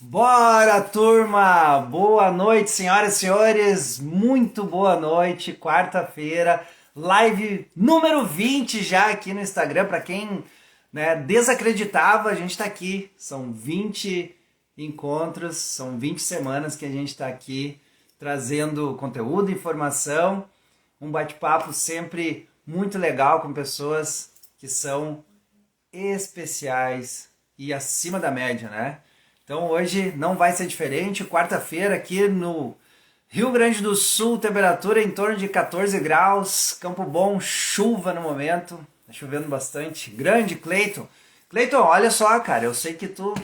Bora, turma! Boa noite, senhoras e senhores. Muito boa noite. Quarta-feira, live número 20 já aqui no Instagram. Para quem, desacreditava, a gente está aqui. São 20 encontros, são 20 semanas que a gente está aqui trazendo conteúdo, informação, um bate-papo sempre muito legal com pessoas que são especiais e acima da média, né? Então hoje não vai ser diferente. Quarta-feira aqui no Rio Grande do Sul, temperatura em torno de 14 graus. Campo Bom, chuva no momento. Tá chovendo bastante. Grande, Cleiton. Cleiton, olha só, cara. Eu sei que tu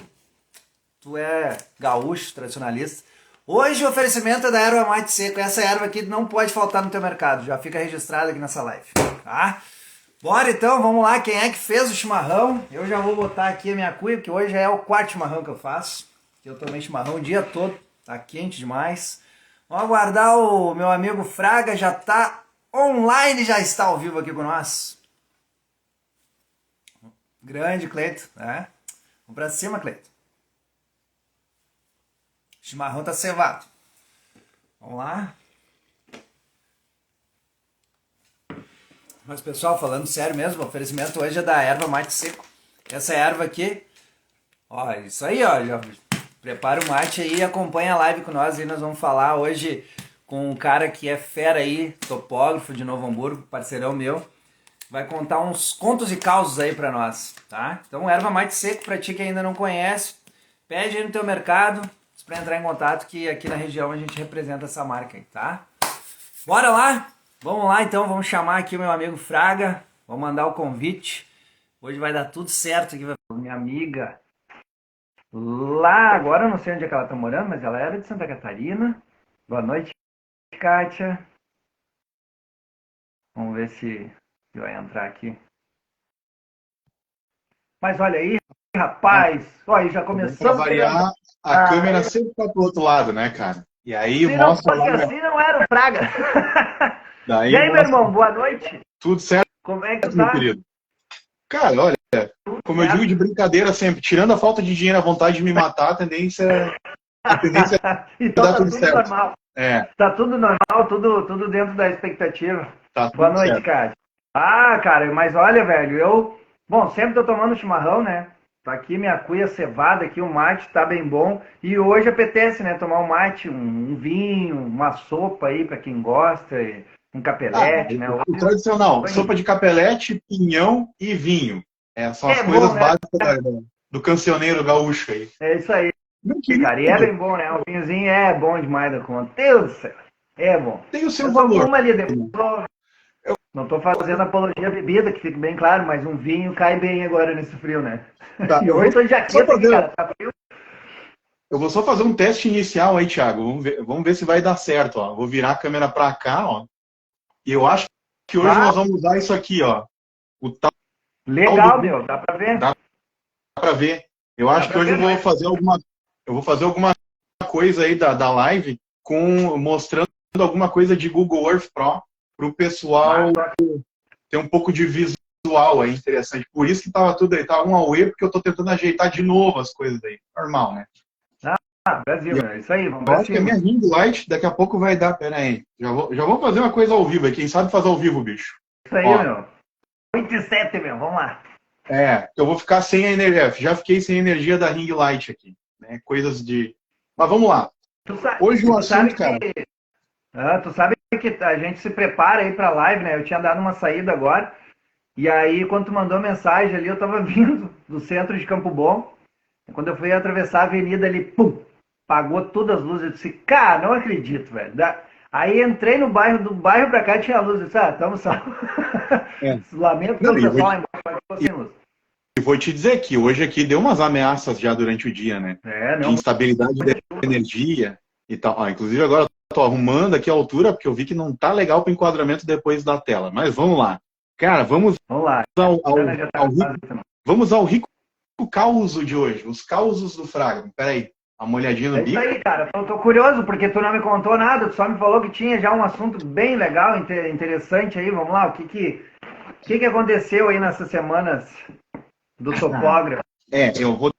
é gaúcho, tradicionalista. Hoje o oferecimento é da erva mate seco. Essa erva aqui não pode faltar no teu mercado. Já fica registrado aqui nessa live, tá? Bora então, vamos lá. Quem é que fez o chimarrão? Eu já vou botar aqui a minha cuia, porque hoje já é o quarto chimarrão que eu faço. Eu tomei chimarrão o dia todo, tá quente demais. Vamos aguardar o meu amigo Fraga, já tá online, já está ao vivo aqui com nós. Grande, Cleito, né? Vamos pra cima, Cleito. O chimarrão tá cevado. Vamos lá. Mas pessoal, falando sério mesmo, o oferecimento hoje é da erva mate seco. Essa erva aqui, ó, isso aí, ó, já prepara o mate aí e acompanha a live com nós. E nós vamos falar hoje com um cara que é fera aí, topógrafo de Novo Hamburgo, parceirão meu. Vai contar uns contos e causos aí pra nós, tá? Então, erva mate seco, pra ti que ainda não conhece, pede aí no teu mercado, pra entrar em contato, que aqui na região a gente representa essa marca aí, tá? Bora lá? Vamos lá então, vamos chamar aqui o meu amigo Fraga, vamos mandar o convite. Hoje vai dar tudo certo aqui, minha amiga. Lá, agora eu não sei onde é que ela tá morando, mas ela era de Santa Catarina. Boa noite, Kátia. Vamos ver se vai entrar aqui. Mas olha aí, rapaz, olha aí, já Para começamos pegando. variar, a câmera sempre tá pro outro lado, né, cara? E aí Se não mostra fosse lá, assim, não era o Fraga. E daí aí, meu mostra irmão, boa noite. tudo certo, Como é que tu meu tá? querido. Cara, olha, Tudo como eu digo de certo? brincadeira sempre, tirando a falta de dinheiro, a vontade de me matar, a tendência é Então dar tá tudo tudo certo. normal. É, Tá tudo normal, tudo dentro da expectativa. tá Boa tudo noite, certo. cara. Ah, cara, mas olha, velho, bom, sempre tô tomando chimarrão, né? Tá aqui minha cuia cevada, aqui o mate tá bem bom. E hoje apetece, né? Tomar um mate, um vinho, uma sopa aí pra quem gosta, um Ah, capelete, né? o Hoje tradicional, tô sopa indo. de capelete, pinhão e vinho. É, são as É bom, coisas né? básicas do cancioneiro gaúcho aí. É isso aí, Meu cara. E é querido, bem bom, né? O vinhozinho é bom demais da conta. Deus do céu. É bom. tem o seu Eu só valor. como ali depois. Não estou fazendo apologia à bebida, que fique bem claro, mas um vinho cai bem agora nesse frio, né? Tá, E eu hoje vou estou de só jaqueta aqui, fazer. cara. Tá frio. Eu vou só fazer um teste inicial aí, Thiago. Vamos ver se vai dar certo, ó. Vou virar a câmera para cá, ó. E eu acho que hoje Bah, nós vamos usar isso aqui, ó. O tal do legal, meu. Dá pra ver? dá para ver. Eu Dá acho que pra hoje ver, mas. eu vou fazer alguma coisa aí da live com mostrando alguma coisa de Google Earth Pro para o pessoal Mas, ter um pouco de visual aí interessante. Por isso que tava tudo aí, tava um auê, porque eu tô tentando ajeitar de novo as coisas aí. Normal, né? Brasil, E meu. Isso aí, vamos eu pra acho que a minha cima. ring light daqui a pouco vai dar. Pera aí. Já vou fazer uma coisa ao vivo aí. Quem sabe fazer ao vivo, bicho? Isso aí, Ó, meu. 27, meu. Vamos lá. eu vou ficar sem a energia. Já fiquei sem a energia da ring light aqui. Né? Coisas de. Mas vamos lá. Hoje o Tu sabe assunto, que. cara. Tu sabe que a gente se prepara aí pra live, né? Eu tinha dado uma saída agora. E aí, quando tu mandou mensagem ali, eu tava vindo do centro de Campo Bom. Quando eu fui atravessar a avenida ali, pum, apagou todas as luzes. Eu disse, cara, não acredito, velho. Aí entrei no bairro, do bairro pra cá tinha luz. Eu disse, tamo salvo. É. Lamento Não, pelo pessoal lá embaixo, mas ficou sem luz. e vou te dizer que hoje aqui deu umas ameaças já durante o dia, né? É, De não, instabilidade de energia e tal. Ó, inclusive agora eu tô arrumando aqui a altura, porque eu vi que não tá legal para o enquadramento depois da tela. Mas vamos lá. Cara, vamos vamos lá. ao, A ao, Ana já tá ao rico, quase também. vamos ao rico causo de hoje, os causos do Fraga. Peraí, dá uma olhadinha no É isso bico. aí, cara. Eu tô curioso, porque tu não me contou nada, tu só me falou que tinha já um assunto bem legal, interessante aí. Vamos lá, o que aconteceu aí nessas semanas do topógrafo? Eu vou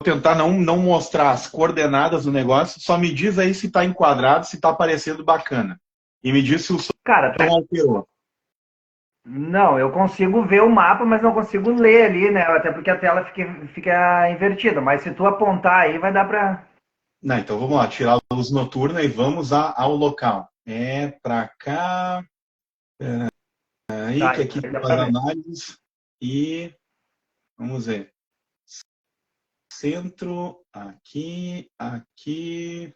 tentar não mostrar as coordenadas do negócio. Só me diz aí se está enquadrado, se está aparecendo bacana. E me diz se o som Cara, alterou. não, eu consigo ver o mapa, mas não consigo ler ali, né? Até porque a tela fica invertida. Mas se tu apontar aí, vai dar pra. Não, então vamos lá, tirar a luz noturna e vamos ao local. É para cá, aí Tá, que aqui aí tem dá as pra ver. análises e vamos ver. Centro, aqui, aqui.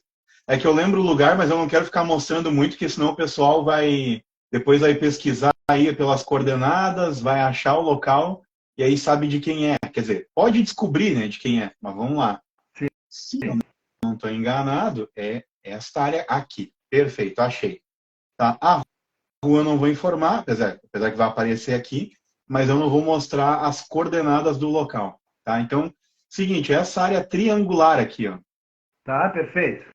É que eu lembro o lugar, mas eu não quero ficar mostrando muito, porque senão o pessoal depois vai pesquisar aí pelas coordenadas, vai achar o local e aí sabe de quem é. Quer dizer, pode descobrir, né, de quem é, mas vamos lá. Sim. Se eu não estou enganado, é esta área aqui. Perfeito, achei. Tá? A rua eu não vou informar, apesar que vai aparecer aqui, mas eu não vou mostrar as coordenadas do local. Tá? Então, seguinte, essa área triangular aqui, ó. Tá, perfeito.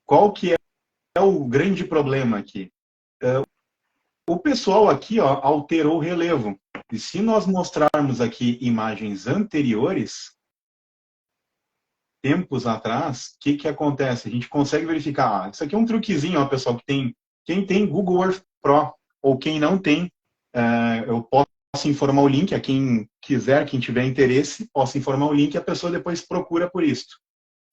Qual que é o grande problema aqui? O pessoal aqui, ó, alterou o relevo. E se nós mostrarmos aqui imagens anteriores, tempos atrás, o que acontece? A gente consegue verificar. Isso aqui é um truquezinho, ó, pessoal, quem tem Google Earth Pro ou quem não tem, eu posso informar o link a quem quiser, quem tiver interesse, posso informar o link e a pessoa depois procura por isso.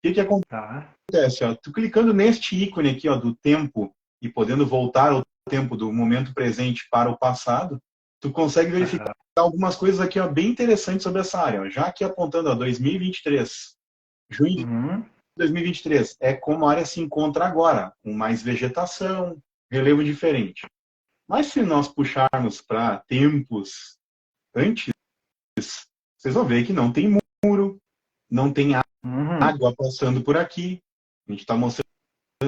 O que Tá. acontece? Ó, tu clicando neste ícone aqui, ó, do tempo e podendo voltar ao tempo do momento presente para o passado, tu consegue verificar algumas coisas aqui, ó, bem interessantes sobre essa área. Ó. Já aqui apontando, ó, 2023, junho de Uhum. 2023, é como a área se encontra agora, com mais vegetação, relevo diferente. Mas se nós puxarmos para tempos antes, vocês vão ver que não tem muro, não tem Uhum. água passando por aqui. A gente está mostrando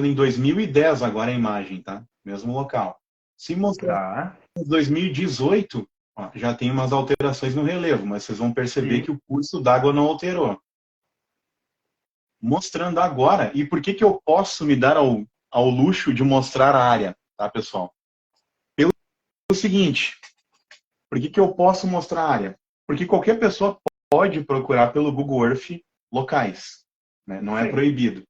em 2010 agora a imagem, tá? Mesmo local. Se mostrar Tá. em 2018, ó, já tem umas alterações no relevo, mas vocês vão perceber Sim. que o curso d'água não alterou. Mostrando agora, e por que eu posso me dar ao luxo de mostrar a área, tá, pessoal? Pelo seguinte, por que eu posso mostrar a área? Porque qualquer pessoa pode procurar pelo Google Earth locais, né? Não é Sim. proibido.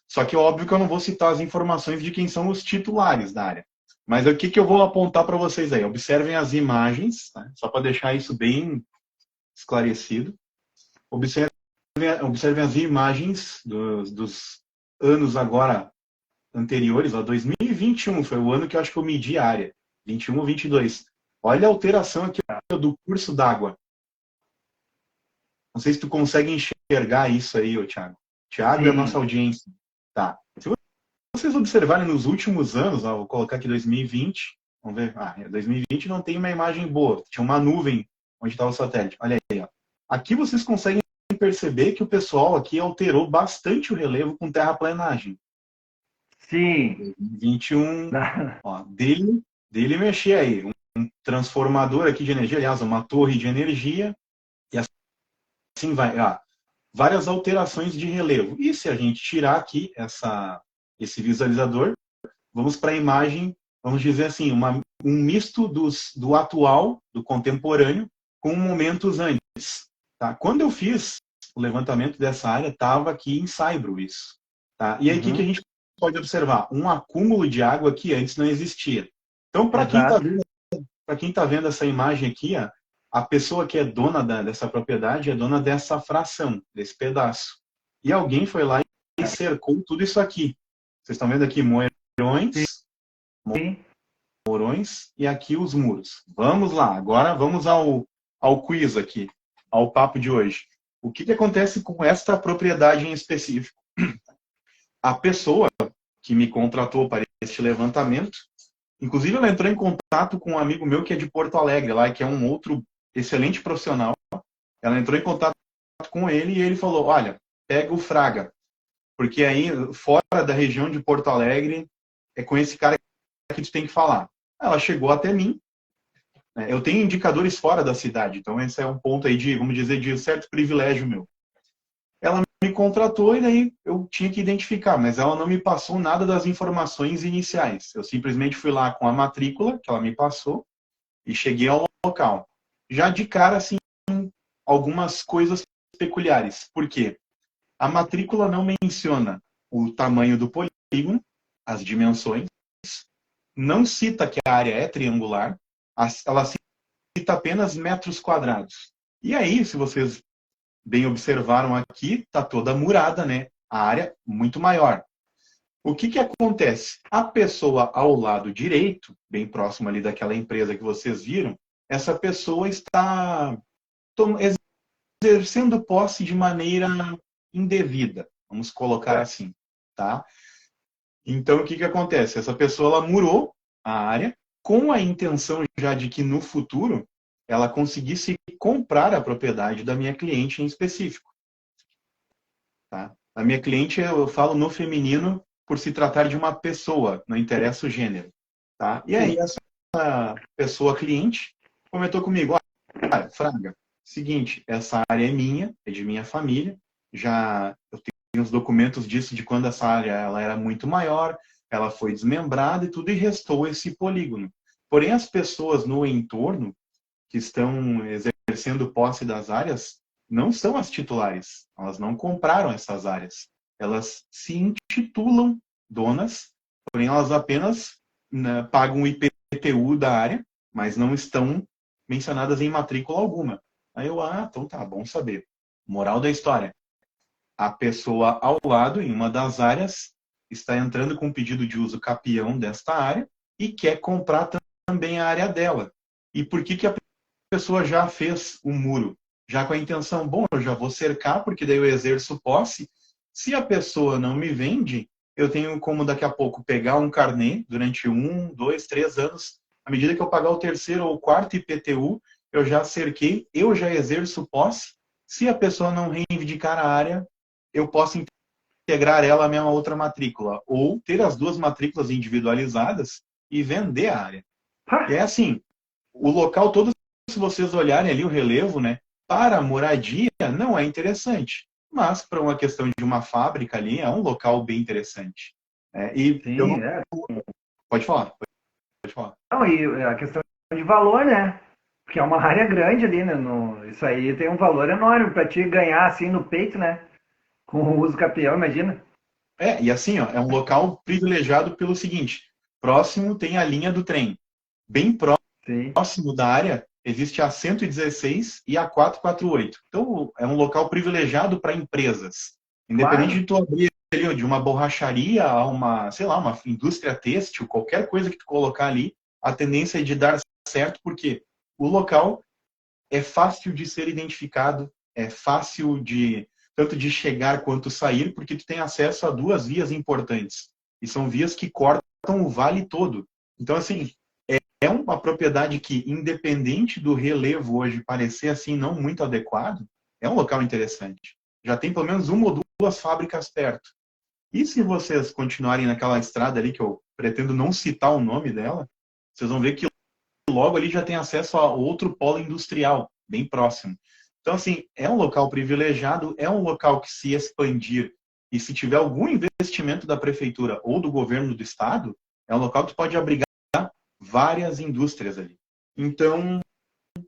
Só que é óbvio que eu não vou citar as informações de quem são os titulares da área. Mas o que eu vou apontar para vocês aí? Observem as imagens, tá? Só para deixar isso bem esclarecido. Observem as imagens dos anos agora anteriores, ó, 2021 foi o ano que eu acho que eu medi a área, 21 ou 22. Olha a alteração aqui ó, do curso d'água. Não sei se tu consegue enxergar isso aí, ô Thiago. Thiago e a nossa Sim. audiência. Tá. Se vocês observarem nos últimos anos, ó, vou colocar aqui 2020, vamos ver, 2020 não tem uma imagem boa, tinha uma nuvem onde estava o satélite. Olha aí, ó. Aqui vocês conseguem perceber que o pessoal aqui alterou bastante o relevo com terraplanagem. Sim. 2021, ó, dele mexer aí, um transformador aqui de energia, aliás, uma torre de energia, e assim vai, várias alterações de relevo. E se a gente tirar aqui esse visualizador, vamos para a imagem, vamos dizer assim, um misto do atual, do contemporâneo, com momentos antes. Tá? Quando eu fiz o levantamento dessa área, estava aqui em Saibro isso. Tá? E aí o que a Uhum. gente pode observar? Um acúmulo de água que antes não existia. Então, para Exato. quem está vendo essa imagem aqui, a pessoa que é dona dessa propriedade é dona dessa fração, desse pedaço. E alguém foi lá e cercou tudo isso aqui. Vocês estão vendo aqui moerões, Sim. morões e aqui os muros. Vamos lá, agora vamos ao quiz aqui, ao papo de hoje. O que acontece com esta propriedade em específico? A pessoa que me contratou para este levantamento, inclusive ela entrou em contato com um amigo meu que é de Porto Alegre, lá, que é um outro excelente profissional. Ela entrou em contato com ele e ele falou, olha, pega o Fraga, porque aí fora da região de Porto Alegre é com esse cara que tu tem que falar. Ela chegou até mim, né? Eu tenho indicadores fora da cidade, então esse é um ponto aí de, vamos dizer, de certo privilégio meu. Ela me contratou e daí eu tinha que identificar, mas ela não me passou nada das informações iniciais. Eu simplesmente fui lá com a matrícula que ela me passou e cheguei ao local. Já de cara, assim, algumas coisas peculiares. Por quê? A matrícula não menciona o tamanho do polígono, as dimensões, não cita que a área é triangular, ela cita apenas metros quadrados. E aí, se vocês bem observaram aqui, está toda murada, né? A área muito maior. O que acontece? A pessoa ao lado direito, bem próximo ali daquela empresa que vocês viram, essa pessoa está exercendo posse de maneira indevida, vamos colocar assim, tá? Então, o que acontece? Essa pessoa, ela murou a área com a intenção já de que no futuro ela conseguisse comprar a propriedade da minha cliente em específico, tá? A minha cliente, eu falo no feminino por se tratar de uma pessoa, não interessa o gênero, tá? E aí, essa pessoa cliente comentou comigo, olha, Fraga, seguinte, essa área é minha, é de minha família, já eu tenho os documentos disso de quando essa área ela era muito maior, ela foi desmembrada e tudo, e restou esse polígono. Porém, as pessoas no entorno que estão exercendo posse das áreas não são as titulares, elas não compraram essas áreas. Elas se intitulam donas, porém elas apenas, né, pagam o IPTU da área, mas não estão mencionadas em matrícula alguma. Aí eu, então tá, bom saber. Moral da história. A pessoa ao lado, em uma das áreas, está entrando com um pedido de uso capião desta área e quer comprar também a área dela. E por que a pessoa já fez o muro? Já com a intenção, bom, eu já vou cercar, porque daí eu exerço posse. Se a pessoa não me vende, eu tenho como daqui a pouco pegar um carnê durante 1, 2, 3 anos. À medida que eu pagar o terceiro ou quarto IPTU, eu já cerquei, eu já exerço posse. Se a pessoa não reivindicar a área, eu posso integrar ela à minha outra matrícula. Ou ter as duas matrículas individualizadas e vender a área. E é assim, o local todo, se vocês olharem ali o relevo, né, para a moradia não é interessante. Mas para uma questão de uma fábrica ali, é um local bem interessante. E eu não... Sim, é. Pode falar, pode falar. Não, e a questão de valor, né? Porque é uma área grande ali, né? Isso aí tem um valor enorme para te ganhar assim no peito, né? Com o uso capião, imagina. E assim, ó, é um local privilegiado pelo seguinte: próximo tem a linha do trem. Bem Sim. próximo da área existe a 116 e a 448. Então, é um local privilegiado para empresas. Independente Claro. de tu abrir ali de uma borracharia a uma, sei lá, uma indústria têxtil, qualquer coisa que tu colocar ali, a tendência é de dar certo, porque o local é fácil de ser identificado, é fácil de tanto de chegar quanto sair, porque tu tem acesso a duas vias importantes. E são vias que cortam o vale todo. Então, assim, é uma propriedade que, independente do relevo hoje parecer assim não muito adequado, é um local interessante. Já tem pelo menos uma ou duas fábricas perto. E se vocês continuarem naquela estrada ali, que eu pretendo não citar o nome dela, vocês vão ver que logo ali já tem acesso a outro polo industrial, bem próximo. Então, assim, é um local privilegiado, é um local que, se expandir e se tiver algum investimento da prefeitura ou do governo do estado, é um local que pode abrigar várias indústrias ali. Então, o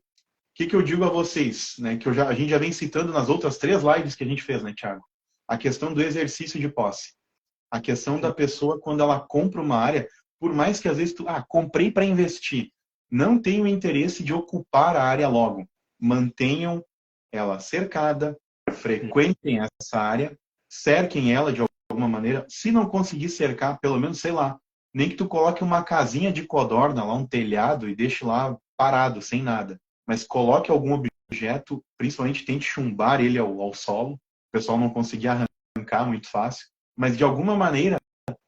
que eu digo a vocês, né, que a gente já vem citando nas outras 3 lives que a gente fez, né, Thiago? A questão do exercício de posse. A questão da pessoa, quando ela compra uma área, por mais que às vezes comprei para investir, não tenho interesse de ocupar a área logo. Mantenham ela cercada, frequentem essa área, cerquem ela de alguma maneira. Se não conseguir cercar, pelo menos, sei lá, nem que tu coloque uma casinha de codorna lá, um telhado, e deixe lá parado, sem nada. Mas coloque algum objeto, principalmente tente chumbar ele ao solo. O pessoal não conseguir arrancar muito fácil. Mas, de alguma maneira,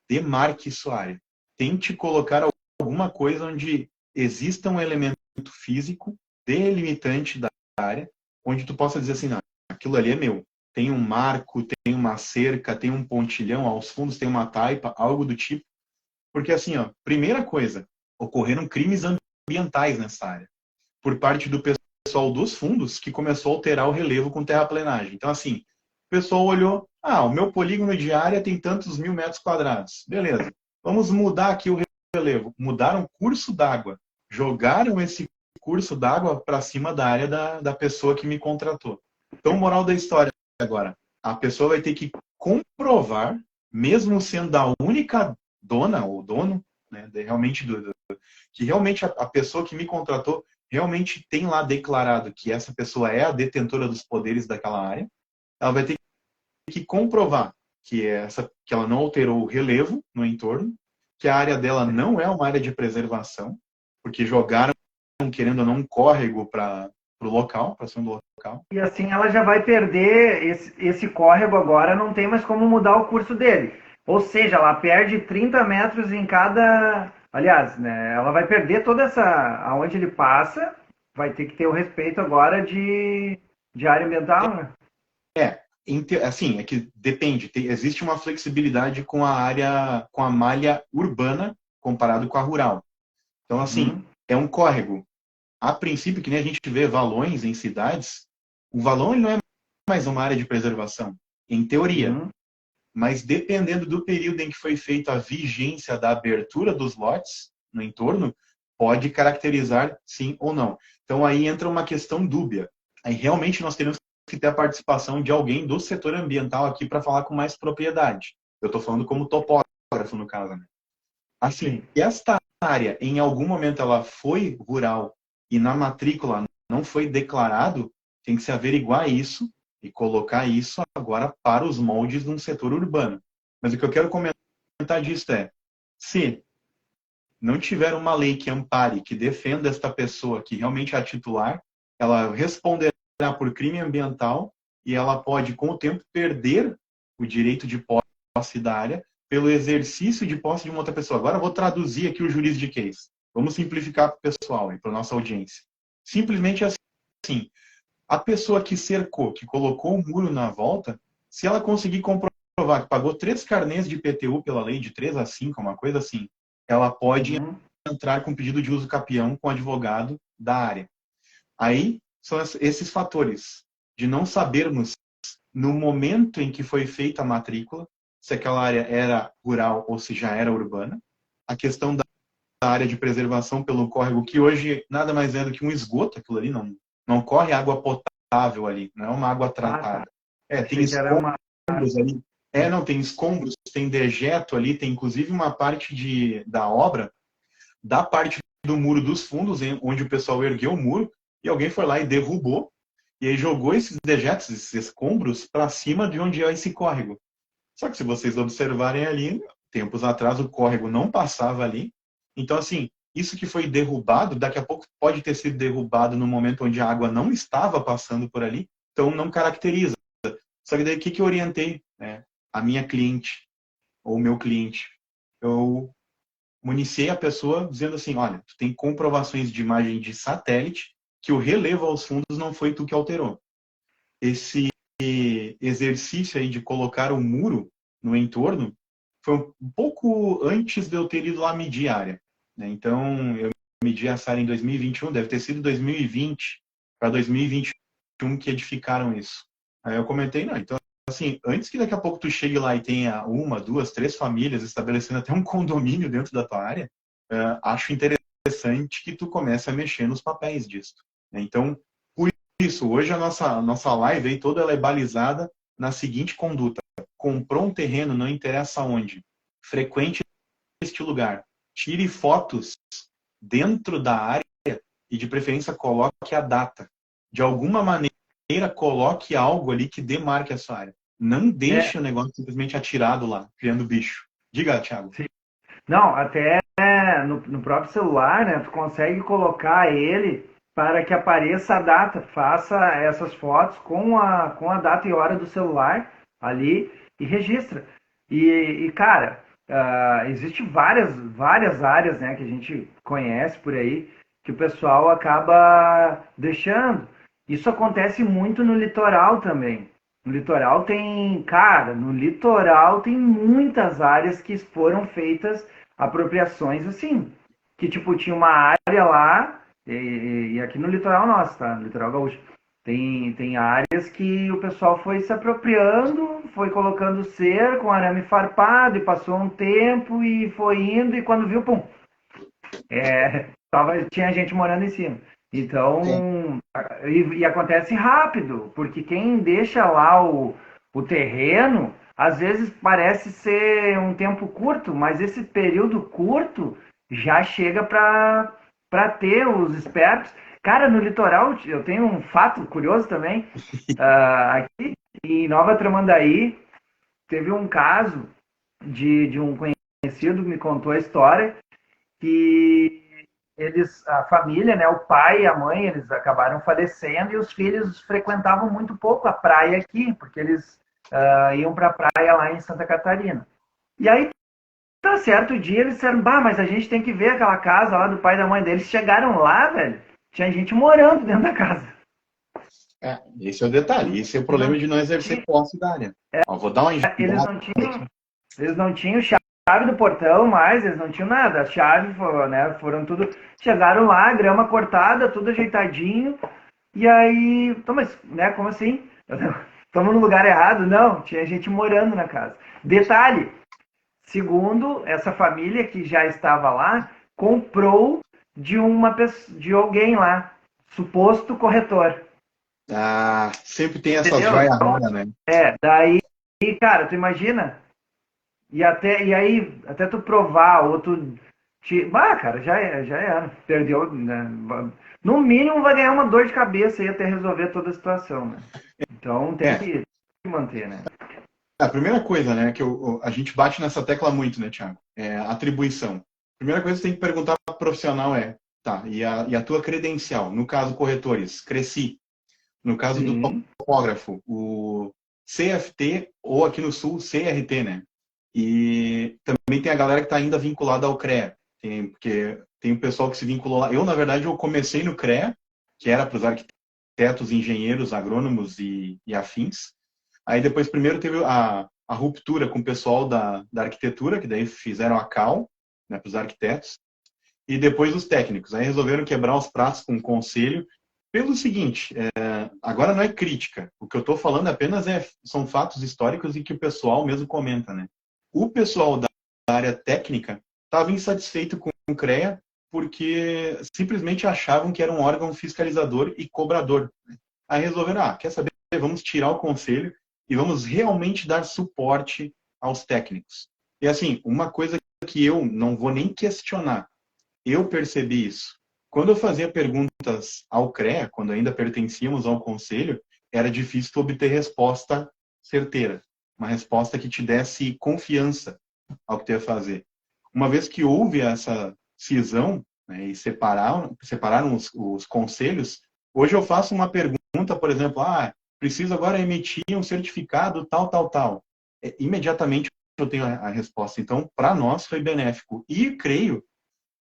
demarque sua área. Tente colocar alguma coisa onde exista um elemento físico delimitante da área, onde tu possa dizer assim, não, aquilo ali é meu. Tem um marco, tem uma cerca, tem um pontilhão, aos fundos tem uma taipa, algo do tipo. Porque, assim, ó, primeira coisa, ocorreram crimes ambientais nessa área, por parte do pessoal dos fundos, que começou a alterar o relevo com terraplenagem. Então, assim, o pessoal olhou, o meu polígono de área tem tantos 1.000 metros quadrados. Beleza, vamos mudar aqui o relevo. Mudaram o curso d'água, jogaram esse curso d'água para cima da área da pessoa que me contratou. Então, moral da história agora, a pessoa vai ter que comprovar, mesmo sendo a única dona ou dono, né, que realmente a pessoa que me contratou realmente tem lá declarado que essa pessoa é a detentora dos poderes daquela área. Ela vai ter que comprovar que ela não alterou o relevo no entorno, que a área dela não é uma área de preservação, porque jogaram, querendo ou não, um córrego para o local, para cima do local. E assim ela já vai perder esse córrego agora, não tem mais como mudar o curso dele. Ou seja, ela perde 30 metros em cada. Aliás, né, ela vai perder toda essa. Aonde ele passa, vai ter que ter o respeito agora de área ambiental, né? Assim, é que depende. Existe uma flexibilidade com a área, com a malha urbana comparado com a rural. Então, assim, é um córrego. A princípio, que nem a gente vê valões em cidades, o valão ele não é mais uma área de preservação, em teoria. Mas dependendo do período em que foi feita a vigência da abertura dos lotes no entorno, pode caracterizar sim ou não. Então aí entra uma questão dúbia. Aí realmente nós teremos que ter a participação de alguém do setor ambiental aqui para falar com mais propriedade. Eu estou falando como topógrafo no caso, né? Assim, esta área, em algum momento ela foi rural e na matrícula não foi declarado, tem que se averiguar isso e colocar isso agora para os moldes de um setor urbano. Mas o que eu quero comentar disso é, se não tiver uma lei que ampare, que defenda esta pessoa que realmente é a titular, ela responderá por crime ambiental e ela pode, com o tempo, perder o direito de posse da área pelo exercício de posse de uma outra pessoa. Agora eu vou traduzir aqui o juridiquês. Vamos simplificar para o pessoal e para a nossa audiência. Simplesmente assim, a pessoa que cercou, que colocou o muro na volta, se ela conseguir comprovar que pagou 3 carnês de IPTU pela lei, de 3 a 5, uma coisa assim, ela pode entrar com pedido de uso capião com o advogado da área. Aí são esses fatores de não sabermos, no momento em que foi feita a matrícula, se aquela área era rural ou se já era urbana. A questão da área de preservação pelo córrego, que hoje nada mais é do que um esgoto, aquilo ali não corre água potável ali, não é uma água tratada. Tem escombros ali. Não, tem escombros, tem dejeto ali, tem inclusive uma parte da obra, da parte do muro dos fundos, onde o pessoal ergueu o muro, e alguém foi lá e derrubou, e aí jogou esses dejetos, esses escombros, para cima de onde é esse córrego. Só que se vocês observarem ali, tempos atrás o córrego não passava ali. Então, assim, isso que foi derrubado, daqui a pouco pode ter sido derrubado no momento onde a água não estava passando por ali, então não caracteriza. Só que daí o que eu orientei, né, a minha cliente, ou o meu cliente? Eu municiei a pessoa dizendo assim, olha, tu tem comprovações de imagem de satélite que o relevo aos fundos não foi tu que alterou. Esse exercício aí de colocar o muro no entorno foi um pouco antes de eu ter ido lá medir a área, né? Então, eu medi essa área em 2021, deve ter sido 2020 para 2021 que edificaram isso. Aí eu comentei, não, então, assim, antes que daqui a pouco tu chegue lá e tenha 1, 2, 3 famílias estabelecendo até um condomínio dentro da tua área, acho interessante que tu comece a mexer nos papéis disso. Então, por isso, hoje a nossa live aí toda ela é balizada na seguinte conduta. Comprou um terreno, não interessa onde, frequente este lugar, tire fotos dentro da área e de preferência coloque a data. De alguma maneira coloque algo ali que demarque a sua área. Não deixe o negócio simplesmente atirado lá, criando bicho. Diga, Thiago. Sim. Não, até no próprio celular, né, tu consegue colocar ele para que apareça a data, faça essas fotos com a data e hora do celular ali e registra. E cara, existe várias áreas, né, que a gente conhece por aí, que o pessoal acaba deixando. Isso acontece muito no litoral também. No litoral no litoral tem muitas áreas que foram feitas apropriações assim, que tipo tinha uma área lá e aqui no litoral nosso, tá? No litoral gaúcho. Tem áreas que o pessoal foi se apropriando, foi colocando cerco, arame farpado, e passou um tempo e foi indo, e quando viu, pum, tinha gente morando em cima. Então, e acontece rápido, porque quem deixa lá O terreno, às vezes parece ser um tempo curto, mas esse período curto já chega para ter os espertos. Cara, no litoral, eu tenho um fato curioso também. Aqui em Nova Tramandaí, teve um caso de um conhecido que me contou a história que a família, né, o pai e a mãe, eles acabaram falecendo e os filhos frequentavam muito pouco a praia aqui, porque eles iam para a praia lá em Santa Catarina. E aí, tá certo dia, eles disseram, bah, mas a gente tem que ver aquela casa lá do pai e da mãe deles. Chegaram lá, velho, tinha gente morando dentro da casa. Esse é o detalhe, esse é o problema de não exercer posse da área. Vou dar uma eles não tinham chave do portão mais, eles não tinham nada. As chaves foram tudo. Chegaram lá, grama cortada, tudo ajeitadinho. E aí, mas, né, como assim? Estamos no lugar errado? Não, tinha gente morando na casa. Detalhe, segundo essa família que já estava lá, comprou de alguém lá, suposto corretor. Sempre tem essas joias raras, né? Daí, cara, tu imagina? E aí, até tu provar, ou tu. Cara, já era. Perdeu, né? No mínimo vai ganhar uma dor de cabeça aí até resolver toda a situação, né? Então tem que manter, né? A primeira coisa, né, que a gente bate nessa tecla muito, né, Thiago? É atribuição. Primeira coisa que você tem que perguntar para o profissional tá, e a tua credencial? No caso, corretores, Cresci. No caso do topógrafo, o CFT ou aqui no Sul, CRT, né? E também tem a galera que está ainda vinculada ao CREA, porque tem o pessoal que se vinculou lá. Eu, na verdade, eu comecei no CREA, que era para os arquitetos, engenheiros, agrônomos e afins. Aí depois, primeiro teve a ruptura com o pessoal da arquitetura, que daí fizeram a CAL, né, para os arquitetos, e depois os técnicos. Aí resolveram quebrar os pratos com o conselho, pelo seguinte, agora não é crítica, o que eu estou falando apenas são fatos históricos e que o pessoal mesmo comenta, né? O pessoal da área técnica estava insatisfeito com o CREA porque simplesmente achavam que era um órgão fiscalizador e cobrador. Aí resolveram, quer saber, vamos tirar o conselho e vamos realmente dar suporte aos técnicos. E assim, uma coisa que eu não vou nem questionar, eu percebi isso. Quando eu fazia perguntas ao CREA, quando ainda pertencíamos ao conselho, era difícil tu obter resposta certeira. Uma resposta que te desse confiança ao que tu ia fazer. Uma vez que houve essa cisão, né, e separaram os conselhos, hoje eu faço uma pergunta, por exemplo, preciso agora emitir um certificado tal. Imediatamente eu tenho a resposta. Então, para nós foi benéfico. E creio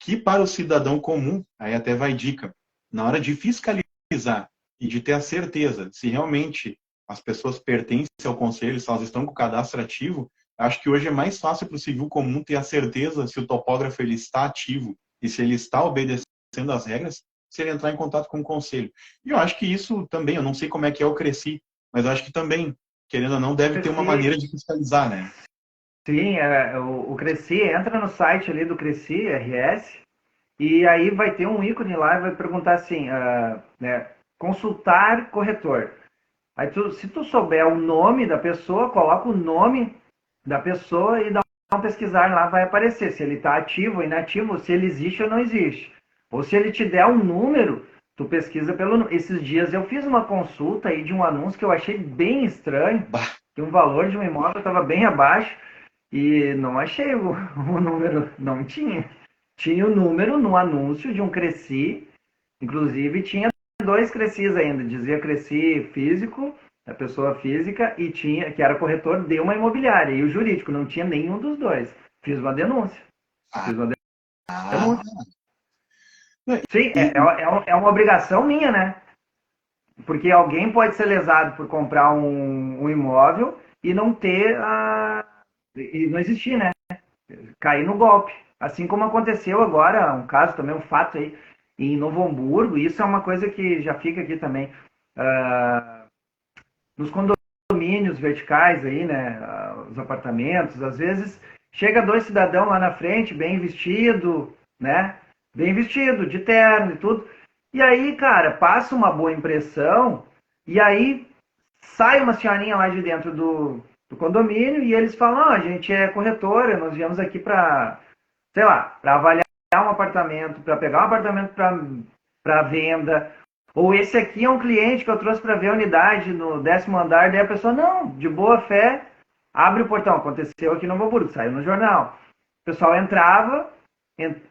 que para o cidadão comum, aí até vai dica, na hora de fiscalizar e de ter a certeza se realmente as pessoas pertencem ao conselho, se elas estão com o cadastro ativo, acho que hoje é mais fácil para o civil comum ter a certeza se o topógrafo ele está ativo e se ele está obedecendo às regras, se ele entrar em contato com o conselho. E eu acho que isso também, eu não sei como é que eu Cresci, mas eu acho que também, querendo ou não, deve ter uma maneira de fiscalizar, né? Sim, o Cresci, entra no site ali do Cresci, RS, e aí vai ter um ícone lá e vai perguntar assim, né, consultar corretor. Aí se tu souber o nome da pessoa, coloca o nome da pessoa e dá um pesquisar lá, vai aparecer se ele está ativo ou inativo, se ele existe ou não existe. Ou se ele te der um número, tu pesquisa pelo número. Esses dias eu fiz uma consulta aí de um anúncio que eu achei bem estranho, que o valor de um imóvel estava bem abaixo, e não achei o número, não tinha. Tinha o número no anúncio de um Cresci, inclusive tinha 2 Crescis ainda, dizia Cresci físico, a pessoa física, e tinha, que era corretor de uma imobiliária, e o jurídico, não tinha nenhum dos dois. Fiz uma denúncia. Sim, é uma obrigação minha, né? Porque alguém pode ser lesado por comprar um imóvel e não ter e não existir, né? Cair no golpe. Assim como aconteceu agora, um caso também, um fato aí, em Novo Hamburgo, e isso é uma coisa que já fica aqui também, nos condomínios verticais aí, né, os apartamentos, às vezes chega 2 cidadãos lá na frente, bem vestido, né, bem vestido, de terno e tudo, e aí, cara, passa uma boa impressão, e aí sai uma senhorinha lá de dentro do condomínio e eles falam, a gente é corretora, nós viemos aqui para, sei lá, para avaliar um apartamento, para pegar um apartamento para venda, ou esse aqui é um cliente que eu trouxe para ver a unidade no 10º andar, daí a pessoa, não, de boa fé, abre o portão, aconteceu aqui no Novo Hamburgo, saiu no jornal. O pessoal entrava,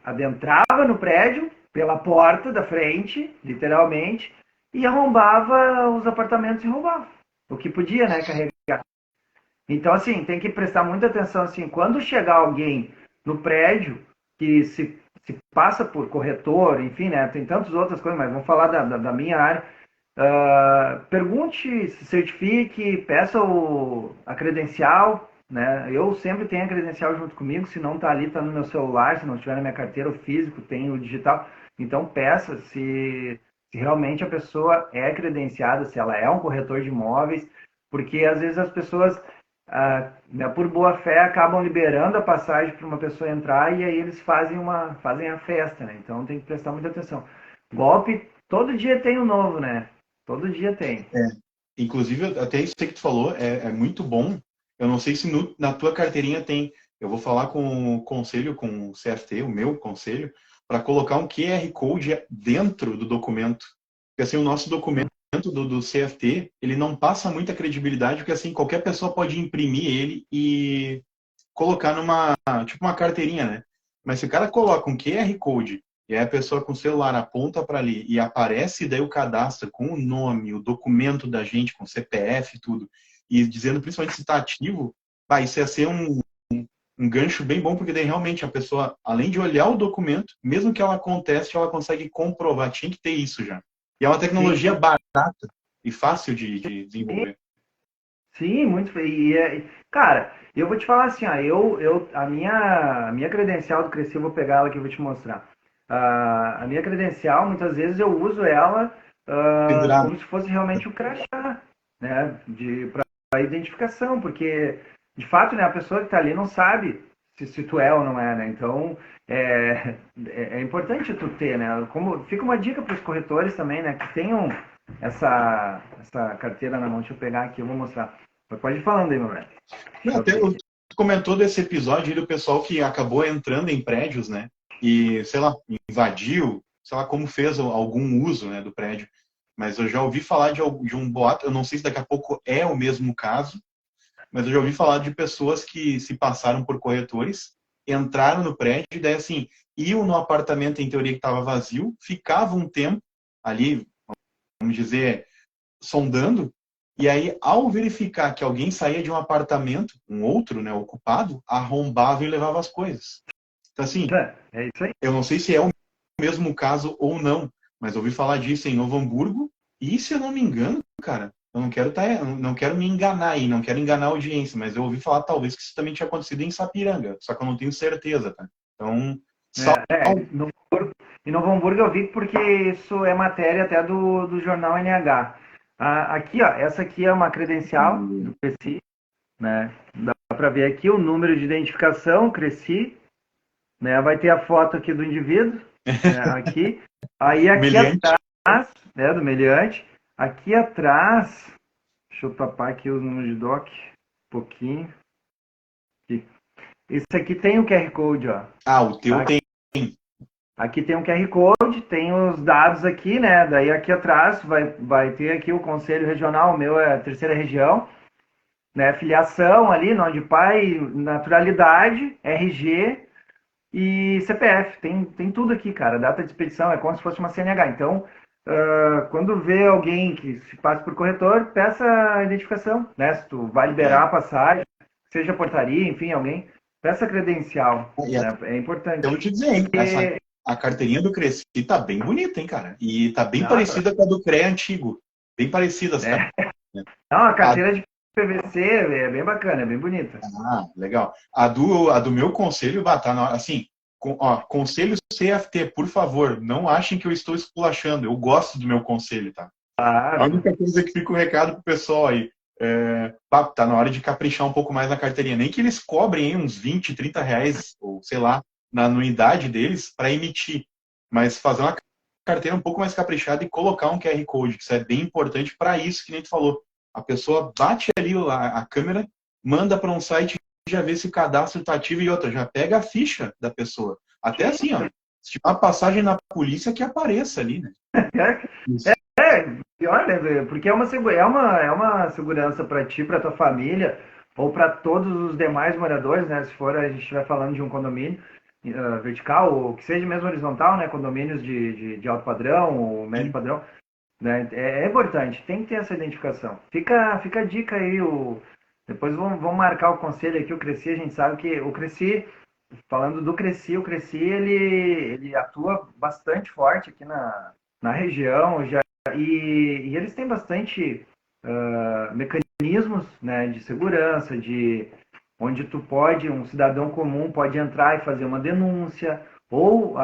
adentrava no prédio, pela porta da frente, literalmente, e arrombava os apartamentos e roubava. O que podia, né, carregar. Então, assim, tem que prestar muita atenção, assim, quando chegar alguém no prédio que se passa por corretor, enfim, né, tem tantas outras coisas, mas vamos falar da minha área, pergunte, se certifique, peça a credencial, né, eu sempre tenho a credencial junto comigo, se não está ali, está no meu celular, se não estiver na minha carteira, o físico, tem o digital, então peça se realmente a pessoa é credenciada, se ela é um corretor de imóveis, porque às vezes as pessoas, né, por boa fé, acabam liberando a passagem para uma pessoa entrar e aí eles fazem a festa, né? Então tem que prestar muita atenção. Golpe, todo dia tem um novo, né? Todo dia tem. Inclusive, até isso que tu falou é muito bom. Eu não sei se na tua carteirinha tem. Eu vou falar com o conselho, com o CFT, o meu conselho, para colocar um QR Code dentro do documento. Porque assim, o nosso documento do CFT, ele não passa muita credibilidade, porque assim, qualquer pessoa pode imprimir ele e colocar tipo uma carteirinha, né? Mas se o cara coloca um QR Code e aí a pessoa com o celular aponta para ali e aparece daí o cadastro com o nome, o documento da gente, com CPF e tudo, e dizendo principalmente se está ativo, isso ia ser um gancho bem bom, porque daí realmente a pessoa, além de olhar o documento, mesmo que ela conteste, ela consegue comprovar. Tinha que ter isso já. E é uma tecnologia barata e fácil de desenvolver. Sim, muito. Cara, eu vou te falar assim, a minha credencial do Cresci, eu vou pegar ela aqui e vou te mostrar. A minha credencial, muitas vezes eu uso ela como se fosse realmente um crachá, né, para identificação, porque de fato, né, a pessoa que está ali não sabe se tu é ou não é, né? Então é importante tu ter, né? Como fica uma dica para os corretores também, né, que tenham essa carteira na mão. Deixa eu pegar aqui, eu vou mostrar. Mas pode ir falando aí, meu velho. Até tu comentou desse episódio aí do pessoal que acabou entrando em prédios, né? E, sei lá, invadiu, sei lá como fez algum uso, né, do prédio. Mas eu já ouvi falar de um boato, eu não sei se daqui a pouco é o mesmo caso, mas eu já ouvi falar de pessoas que se passaram por corretores, entraram no prédio e daí, assim, iam no apartamento, em teoria, que estava vazio, ficavam um tempo ali, vamos dizer, sondando, e aí, ao verificar que alguém saía de um apartamento, um outro, né, ocupado, arrombava e levava as coisas. Então, assim, É isso aí. eu não sei se é o mesmo caso ou não, mas ouvi falar disso em Novo Hamburgo, e se eu não me engano, cara, eu não quero me enganar aí, não quero enganar a audiência, mas eu ouvi falar talvez que isso também tinha acontecido em Sapiranga, só que eu não tenho certeza, tá? Então, Em Novo Hamburgo eu vi porque isso é matéria até do jornal NH. Aqui, ó, essa aqui é uma credencial do Cresci, né? Dá para ver aqui o número de identificação, Cresci, né? Vai ter a foto aqui do indivíduo, né? Aqui. Aí aqui atrás, né, do meliante, aqui atrás, deixa eu tapar aqui o número de DOC, um pouquinho. Aqui. Isso aqui tem o QR Code, ó. O teu tem. Aqui tem um QR Code, tem os dados aqui, né? Daí aqui atrás vai ter aqui o Conselho Regional, o meu é a terceira região, né? Filiação ali, nome de pai, naturalidade, RG e CPF. Tem tudo aqui, cara. Data de expedição é como se fosse uma CNH. Então, quando vê alguém que se passa por corretor, peça a identificação, né? Se tu vai liberar a passagem, seja portaria, enfim, alguém, peça a credencial. Né? É importante. Eu vou te dizer, hein? A carteirinha do Cresci tá bem bonita, hein, cara? E tá bem parecida com a do CREA antigo. Bem parecida, sabe? Não, a carteira de PVC é bem bacana, é bem bonita. Legal. A do meu conselho, tá na hora. Assim, conselho CFT, por favor, não achem que eu estou esculachando. Eu gosto do meu conselho, tá? A única coisa que fica o recado pro pessoal aí. Tá na hora de caprichar um pouco mais na carteirinha. Nem que eles cobrem aí uns 20, 30 reais, ou sei lá, na anuidade deles para emitir, mas fazer uma carteira um pouco mais caprichada e colocar um QR Code, que isso é bem importante para isso que nem tu falou, A pessoa bate ali a câmera, manda para um site e já vê se o cadastro está ativo e outra, já pega a ficha da pessoa. Até assim, ó, se tiver uma passagem na polícia que apareça ali, né? Isso. Pior, né? Porque é uma segurança para ti, para tua família, ou para todos os demais moradores, né? Se for a gente estiver falando de um condomínio vertical, ou que seja mesmo horizontal, né? Condomínios de alto padrão ou médio padrão, né? É importante, tem que ter essa identificação. Fica a dica aí, depois vamos marcar o conselho aqui, o Cresci, a gente sabe que o Cresci, falando do Cresci, o Cresci ele atua bastante forte aqui na região, e eles têm bastante mecanismos, né, de segurança, onde um cidadão comum pode entrar e fazer uma denúncia, ou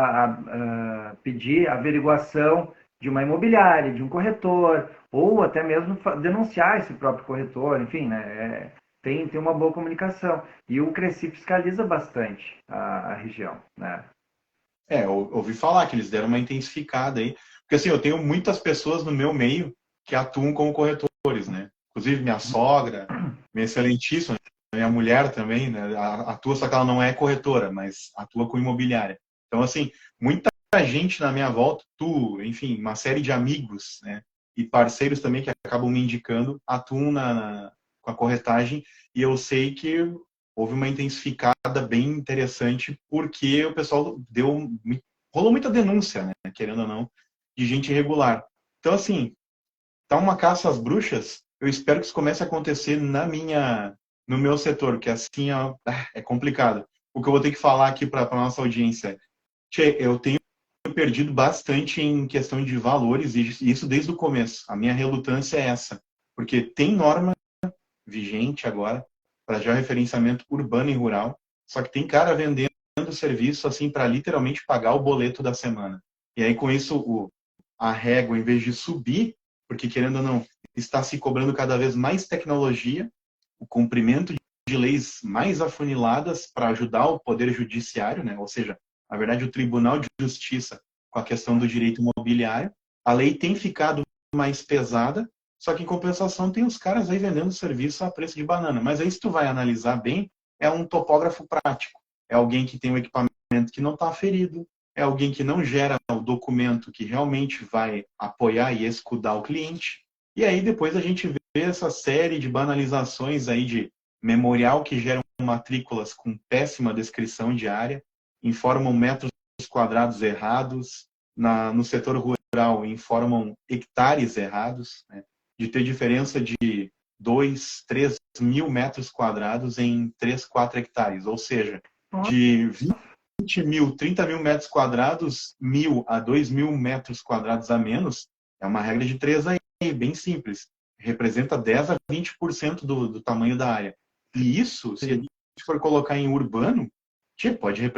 pedir averiguação de uma imobiliária, de um corretor, ou até mesmo denunciar esse próprio corretor, enfim, né, tem uma boa comunicação. E o Cresci fiscaliza bastante a região, né? Eu ouvi falar que eles deram uma intensificada aí. Porque assim, eu tenho muitas pessoas no meu meio que atuam como corretores, né? Inclusive minha sogra, minha excelentíssima, minha mulher também, né? Atua, só que ela não é corretora, mas atua com imobiliária. Então, assim, muita gente na minha volta, enfim, uma série de amigos, né? E parceiros também que acabam me indicando, atuam com a corretagem, e eu sei que houve uma intensificada bem interessante, porque o pessoal rolou muita denúncia, né? Querendo ou não, de gente irregular. Então, assim, tá uma caça às bruxas, eu espero que isso comece a acontecer no meu setor, que assim, ó, é complicado. O que eu vou ter que falar aqui para a nossa audiência, eu tenho perdido bastante em questão de valores, e isso desde o começo. A minha relutância é essa, porque tem norma vigente agora para georreferenciamento urbano e rural, só que tem cara vendendo serviço assim para literalmente pagar o boleto da semana. E aí com isso a régua, em vez de subir, porque querendo ou não, está se cobrando cada vez mais tecnologia, o cumprimento de leis mais afuniladas para ajudar o poder judiciário, né? Ou seja, na verdade o Tribunal de Justiça com a questão do direito imobiliário, a lei tem ficado mais pesada, só que em compensação tem os caras aí vendendo serviço a preço de banana. Mas aí se tu vai analisar bem, é um topógrafo prático, é alguém que tem um equipamento que não está aferido, é alguém que não gera o documento que realmente vai apoiar e escudar o cliente. E aí depois a gente vê essa série de banalizações aí de memorial que geram matrículas com péssima descrição de área, informam metros quadrados errados, no setor rural informam hectares errados, né? De ter diferença de 2, 3 mil metros quadrados em 3, 4 hectares, ou seja, de 20 mil, 30 mil metros quadrados, 1.000 a 2.000 metros quadrados a menos, é uma regra de 3 aí, bem simples. Representa 10 a 20% do tamanho da área. E isso, se a gente for colocar em urbano, pode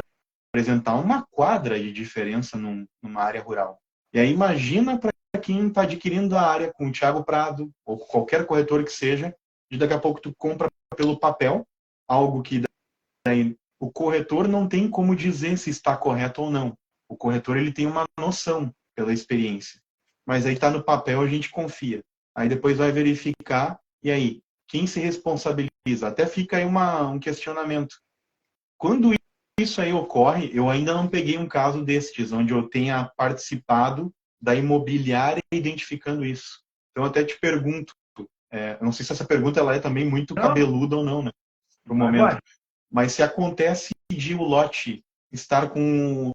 representar uma quadra de diferença numa área rural. E aí imagina para quem está adquirindo a área com o Thiago Prado, ou qualquer corretor que seja, e daqui a pouco tu compra pelo papel, algo que daí o corretor não tem como dizer se está correto ou não. O corretor ele tem uma noção pela experiência. Mas aí está no papel, a gente confia. Aí depois vai verificar, e aí, quem se responsabiliza? Até fica aí um questionamento. Quando isso aí ocorre, eu ainda não peguei um caso destes, onde eu tenha participado da imobiliária identificando isso. Então, eu até te pergunto, não sei se essa pergunta ela é também muito cabeluda ou não, né? Pro momento. Mas se acontece de o lote estar com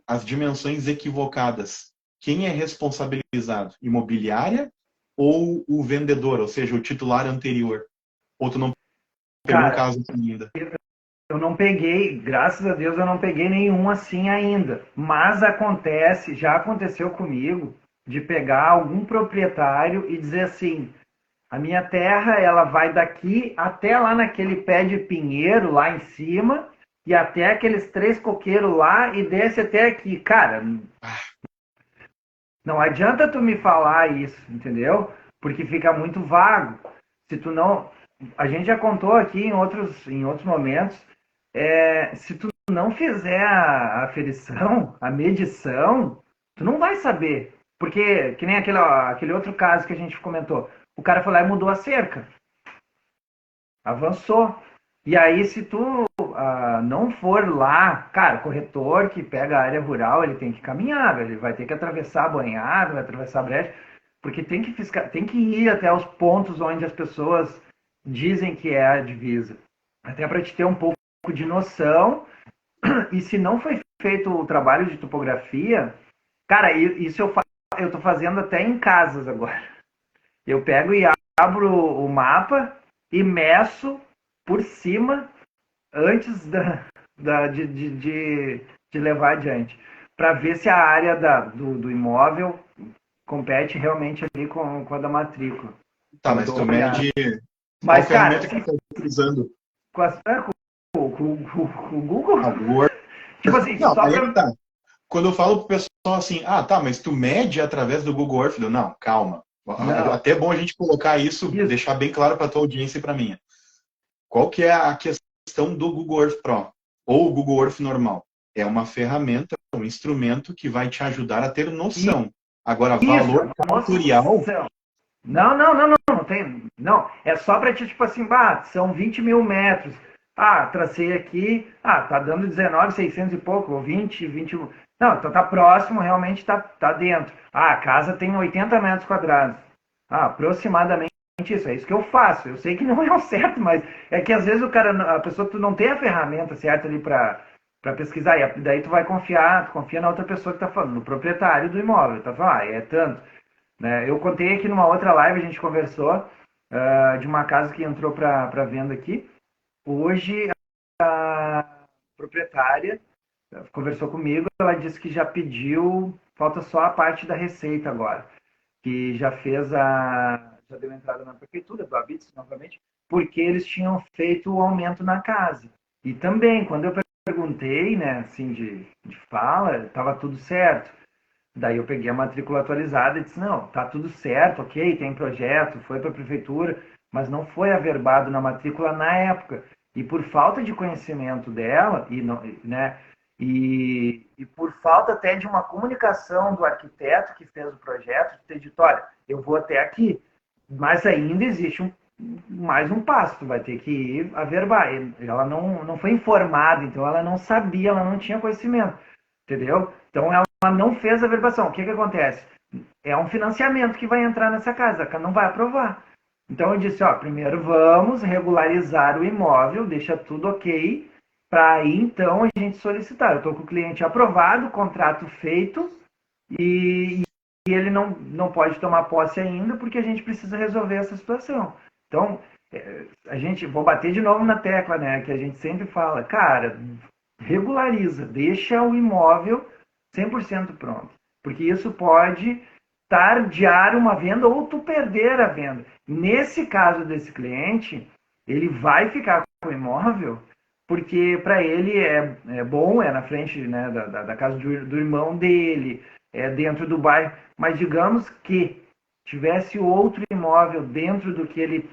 as dimensões equivocadas, quem é responsabilizado? Imobiliária ou o vendedor, ou seja, o titular anterior? Ou tu não pegou um caso assim ainda? Eu não peguei, graças a Deus eu não peguei nenhum assim ainda. Mas já aconteceu comigo, de pegar algum proprietário e dizer assim, a minha terra ela vai daqui até lá naquele pé de pinheiro lá em cima e até aqueles 3 coqueiros lá e desce até aqui. Cara, não adianta tu me falar isso, entendeu? Porque fica muito vago. Se tu não... A gente já contou aqui em outros momentos, se tu não fizer a aferição, a medição, tu não vai saber. Porque, que nem aquele outro caso que a gente comentou, o cara foi lá e mudou a cerca. Avançou. E aí, se tu não for lá, cara, corretor que pega a área rural, ele tem que caminhar, ele vai ter que atravessar a banhada, vai atravessar a brecha, porque tem que ir até os pontos onde as pessoas dizem que é a divisa. Até para te ter um pouco de noção. E se não foi feito o trabalho de topografia, cara, isso eu tô fazendo até em casas agora. Eu pego e abro o mapa e meço por cima antes de levar adiante, para ver se a área do imóvel compete realmente ali com a da matrícula. Tá, mas tu mede qual Mas, cara, ferramenta que tu tá utilizando? Com o Google, Ah, o Google Earth. tipo assim, Não, só aí é pra... que tá. Quando eu falo pro pessoal assim, tá, mas tu mede através do Google Earth, eu, não, calma. Não, Até é bom a gente colocar isso, deixar bem claro para tua audiência e para minha. Qual que é a questão do Google Earth Pro ou o Google Earth normal? É uma ferramenta, um instrumento que vai te ajudar a ter noção. Agora, valor cartorial... Não tem. Não, é só para ti, tipo assim, são 20 mil metros. Tracei aqui, tá dando 19.600 e pouco, ou 20. Não, então tá próximo, realmente tá dentro. A casa tem 80 metros quadrados. Aproximadamente isso, é isso que eu faço. Eu sei que não é o certo, mas é que às vezes a pessoa, tu não tem a ferramenta certa ali para pesquisar, e daí tu vai tu confia na outra pessoa que tá falando, no proprietário do imóvel, tá falando, é tanto. Né? Eu contei aqui numa outra live, a gente conversou de uma casa que entrou para venda aqui. Hoje, a proprietária conversou comigo, ela disse que já pediu, falta só a parte da receita agora, que já já deu entrada na prefeitura, do Habits, novamente, porque eles tinham feito o aumento na casa. E também, quando eu perguntei, né, assim, de fala, estava tudo certo. Daí eu peguei a matrícula atualizada e disse, não, tá tudo certo, ok, tem projeto, foi para a prefeitura, mas não foi averbado na matrícula na época. E por falta de conhecimento dela, e por falta até de uma comunicação do arquiteto que fez o projeto, de ter dito, olha, eu vou até aqui, mas ainda existe mais um passo, tu vai ter que ir averbar. Ela não foi informada, então ela não sabia, ela não tinha conhecimento, entendeu? Então ela não fez a verbação. O que acontece? É um financiamento que vai entrar nessa casa, não vai aprovar. Então eu disse, primeiro vamos regularizar o imóvel, deixa tudo ok, para aí então a gente solicitar. Eu estou com o cliente aprovado, contrato feito, e ele não pode tomar posse ainda, porque a gente precisa resolver essa situação. Então, vou bater de novo na tecla, né, que a gente sempre fala, cara, regulariza, deixa o imóvel 100% pronto. Porque isso pode tardiar uma venda ou tu perder a venda. Nesse caso desse cliente, ele vai ficar com o imóvel porque para ele é bom, é na frente, né, da casa do irmão dele, é dentro do bairro. Mas digamos que tivesse outro imóvel dentro do que ele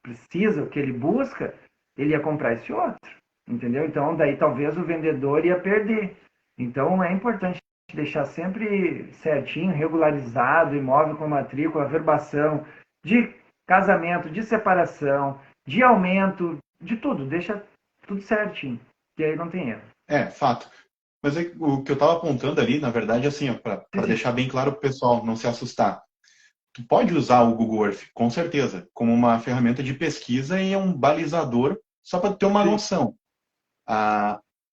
precisa, o que ele busca, ele ia comprar esse outro. Entendeu? Então, daí talvez o vendedor ia perder. Então, é importante deixar sempre certinho, regularizado, imóvel com matrícula, averbação, de casamento, de separação, de aumento, de tudo. Deixa tudo certinho, que aí não tem erro. Fato. Mas o que eu estava apontando ali, na verdade, assim, para deixar bem claro para o pessoal não se assustar. Tu pode usar o Google Earth, com certeza, como uma ferramenta de pesquisa e é um balizador só para ter uma noção.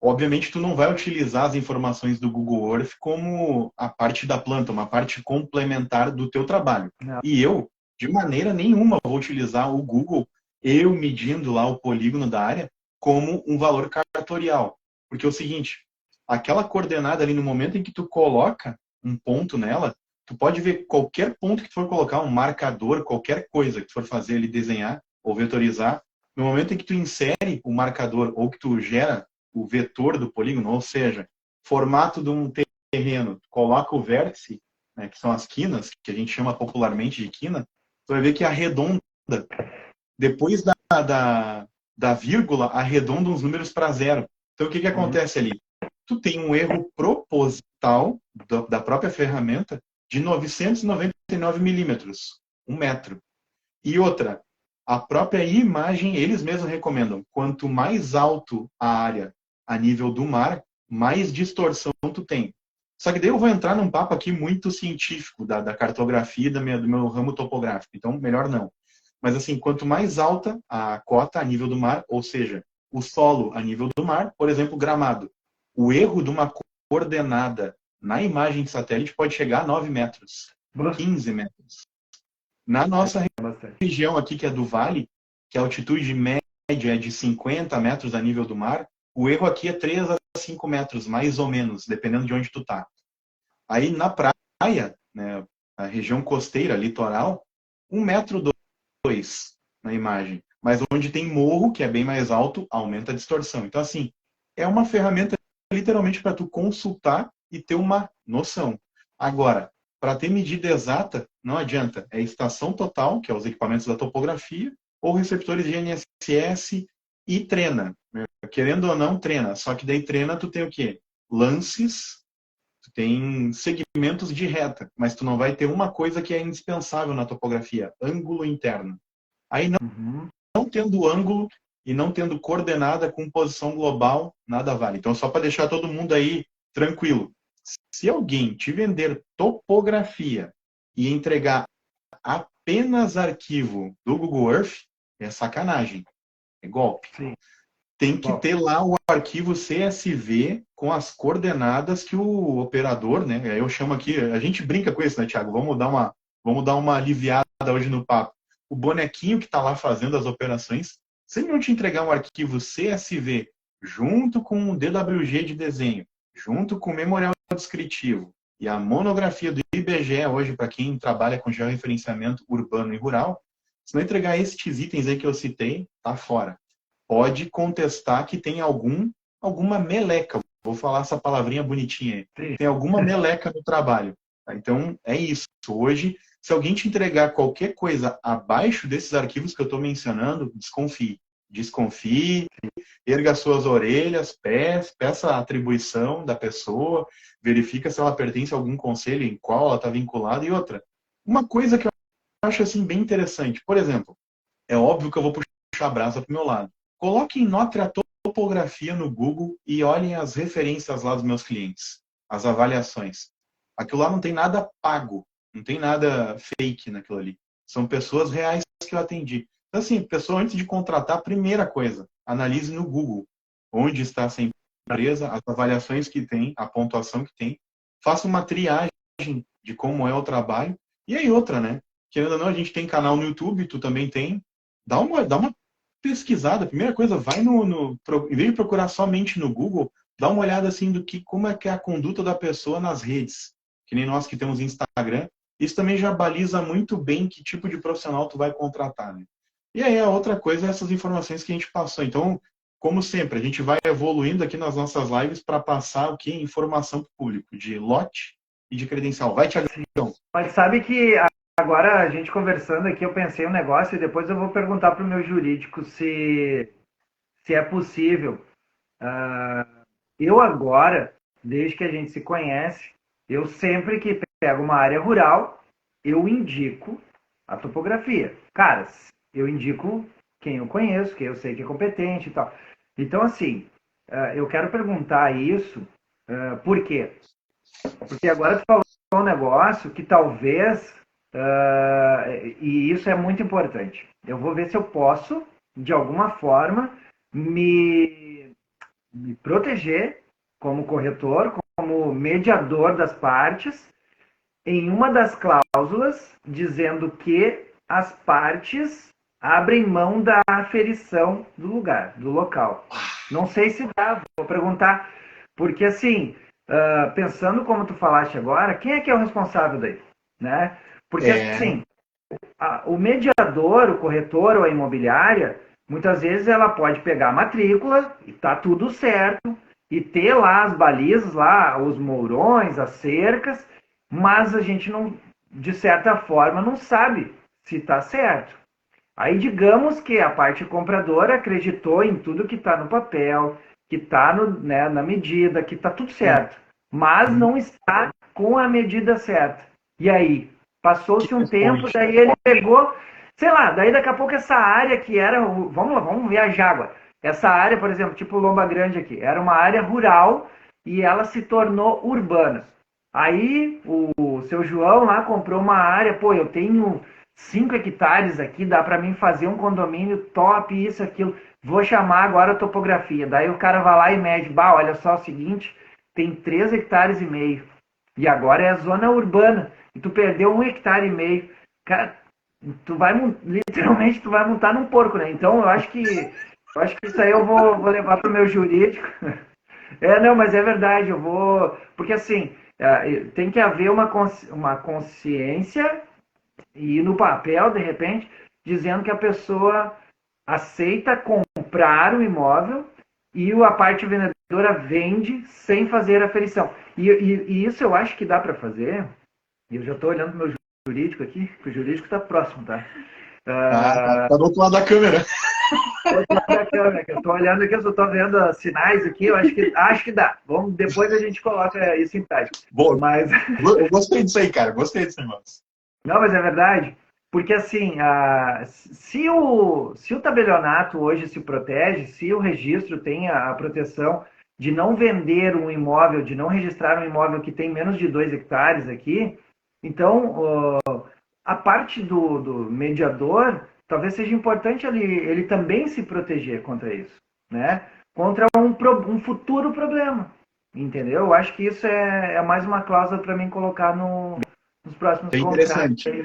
Obviamente, tu não vai utilizar as informações do Google Earth como a parte da planta, uma parte complementar do teu trabalho. Não. E eu, de maneira nenhuma, vou utilizar o Google, eu medindo lá o polígono da área, como um valor cartorial. Porque é o seguinte, aquela coordenada ali no momento em que tu coloca um ponto nela, tu pode ver qualquer ponto que tu for colocar, um marcador, qualquer coisa que tu for fazer ali, desenhar ou vetorizar, no momento em que tu insere o marcador ou que tu gera o vetor do polígono, ou seja, formato de um terreno, tu coloca o vértice, né, que são as quinas, que a gente chama popularmente de quina, tu vai ver que arredonda. Depois da vírgula, arredonda os números para zero. Então, o que acontece ali? Tu tem um erro proposital da própria ferramenta de 999 milímetros, 1 metro. E outra, a própria imagem, eles mesmos recomendam, quanto mais alto a área a nível do mar, mais distorção tu tem. Só que daí eu vou entrar num papo aqui muito científico da cartografia do meu ramo topográfico, então melhor não. Mas assim, quanto mais alta a cota a nível do mar, ou seja, o solo a nível do mar, por exemplo, Gramado, o erro de uma coordenada na imagem de satélite pode chegar a 9 metros, 15 metros. Na nossa região aqui, que é do vale, que a altitude média é de 50 metros a nível do mar, o erro aqui é 3 a 5 metros, mais ou menos, dependendo de onde tu tá. Aí na praia, né, a região costeira, litoral, 1 metro 2 na imagem. Mas onde tem morro, que é bem mais alto, aumenta a distorção. Então, assim, é uma ferramenta literalmente para tu consultar e ter uma noção. Agora, para ter medida exata, não adianta. É estação total, que é os equipamentos da topografia, ou receptores de GNSS e treina. Querendo ou não, treina. Só que daí treina, tu tem o quê? Lances, tu tem segmentos de reta, mas tu não vai ter uma coisa que é indispensável na topografia, ângulo interno. Aí não tendo ângulo e não tendo coordenada com posição global, nada vale. Então, só para deixar todo mundo aí tranquilo, se alguém te vender topografia e entregar apenas arquivo do Google Earth, é sacanagem, é golpe. Sim. Tem que ter lá o arquivo CSV com as coordenadas que o operador, né? Eu chamo aqui, a gente brinca com isso, né, Thiago? Vamos dar uma aliviada hoje no papo. O bonequinho que está lá fazendo as operações, se ele não te entregar um arquivo CSV junto com o DWG de desenho, junto com o memorial descritivo e a monografia do IBGE hoje, para quem trabalha com georreferenciamento urbano e rural, se não entregar estes itens aí que eu citei, tá fora. Pode contestar que tem alguma meleca, vou falar essa palavrinha bonitinha aí, tem alguma meleca no trabalho. Tá? Então, é isso. Hoje, se alguém te entregar qualquer coisa abaixo desses arquivos que eu estou mencionando, desconfie. Desconfie, erga suas orelhas, peça a atribuição da pessoa, verifica se ela pertence a algum conselho, em qual ela está vinculada. E outra, uma coisa que eu acho assim, bem interessante, por exemplo, é óbvio que eu vou puxar a brasa para o meu lado. Coloquem Notre a topografia no Google e olhem as referências lá dos meus clientes, as avaliações. Aquilo lá não tem nada pago, não tem nada fake naquilo ali. São pessoas reais que eu atendi. Então, assim, pessoa, antes de contratar, primeira coisa, analise no Google onde está essa empresa, as avaliações que tem, a pontuação que tem. Faça uma triagem de como é o trabalho. E aí outra, né? Querendo ou não, a gente tem canal no YouTube, tu também tem. Dá uma pesquisada. Primeira coisa, vai em vez de procurar somente no Google, dá uma olhada assim como é que é a conduta da pessoa nas redes. Que nem nós que temos Instagram. Isso também já baliza muito bem que tipo de profissional tu vai contratar, né? E aí a outra coisa é essas informações que a gente passou. Então, como sempre, a gente vai evoluindo aqui nas nossas lives para passar o que? Informação para o público, de lote e de credencial. Vai, Thiago. Mas sabe que agora a gente conversando aqui, eu pensei um negócio e depois eu vou perguntar para o meu jurídico se é possível. Eu agora, desde que a gente se conhece, eu sempre que pego uma área rural, eu indico a topografia. Cara, eu indico quem eu conheço, quem eu sei que é competente e tal. Então, assim, eu quero perguntar isso, por quê? Porque agora tu falou um negócio que talvez, e isso é muito importante, eu vou ver se eu posso, de alguma forma, me proteger como corretor, como mediador das partes, em uma das cláusulas dizendo que as partes abrem mão da aferição do lugar, do local. Não sei se dá, vou perguntar, porque assim, pensando como tu falaste agora, quem é que é o responsável daí? Né? Porque assim, o mediador, o corretor ou a imobiliária, muitas vezes ela pode pegar a matrícula e tá tudo certo, e ter lá as balizas, lá os mourões, as cercas, mas a gente não, de certa forma, não sabe se está certo. Aí digamos que a parte compradora acreditou em tudo que está no papel, que está na medida, que está tudo certo, mas não está com a medida certa. E aí? Passou-se um tempo, daí ele pegou sei lá, daí daqui a pouco essa área que era, vamos lá, vamos viajar agora. Essa área, por exemplo, tipo Lomba Grande aqui, era uma área rural e ela se tornou urbana. Aí o seu João lá comprou uma área, pô, eu tenho 5 hectares aqui, dá para mim fazer um condomínio top, isso, aquilo. Vou chamar agora a topografia. Daí o cara vai lá e mede, bah, olha só o seguinte, tem 3 hectares e meio. E agora é a zona urbana. E tu perdeu 1,5 hectare. Cara, literalmente tu vai montar num porco, né? Então eu acho que isso aí eu vou levar pro meu jurídico. Não, mas é verdade, eu vou. Porque assim, tem que haver uma consciência e no papel, de repente, dizendo que a pessoa aceita comprar o imóvel e a parte vendedora vende sem fazer a aferição. E isso eu acho que dá para fazer. Eu já estou olhando para o meu jurídico aqui, que o jurídico está próximo, tá? Tá do outro lado da câmera. Eu estou olhando aqui, eu só estou vendo sinais aqui, eu acho que dá. Depois a gente coloca isso em prática. Bom, mas... eu gostei disso aí, cara. Gostei desse negócio. Não, mas é verdade. Porque assim, se o tabelionato hoje se protege, se o registro tem a proteção de não vender um imóvel, de não registrar um imóvel que tem menos de 2 hectares aqui, então a parte do mediador talvez seja importante ele também se proteger contra isso, né? Contra um futuro problema, entendeu? Eu acho que isso é mais uma cláusula para mim colocar nos próximos É interessante.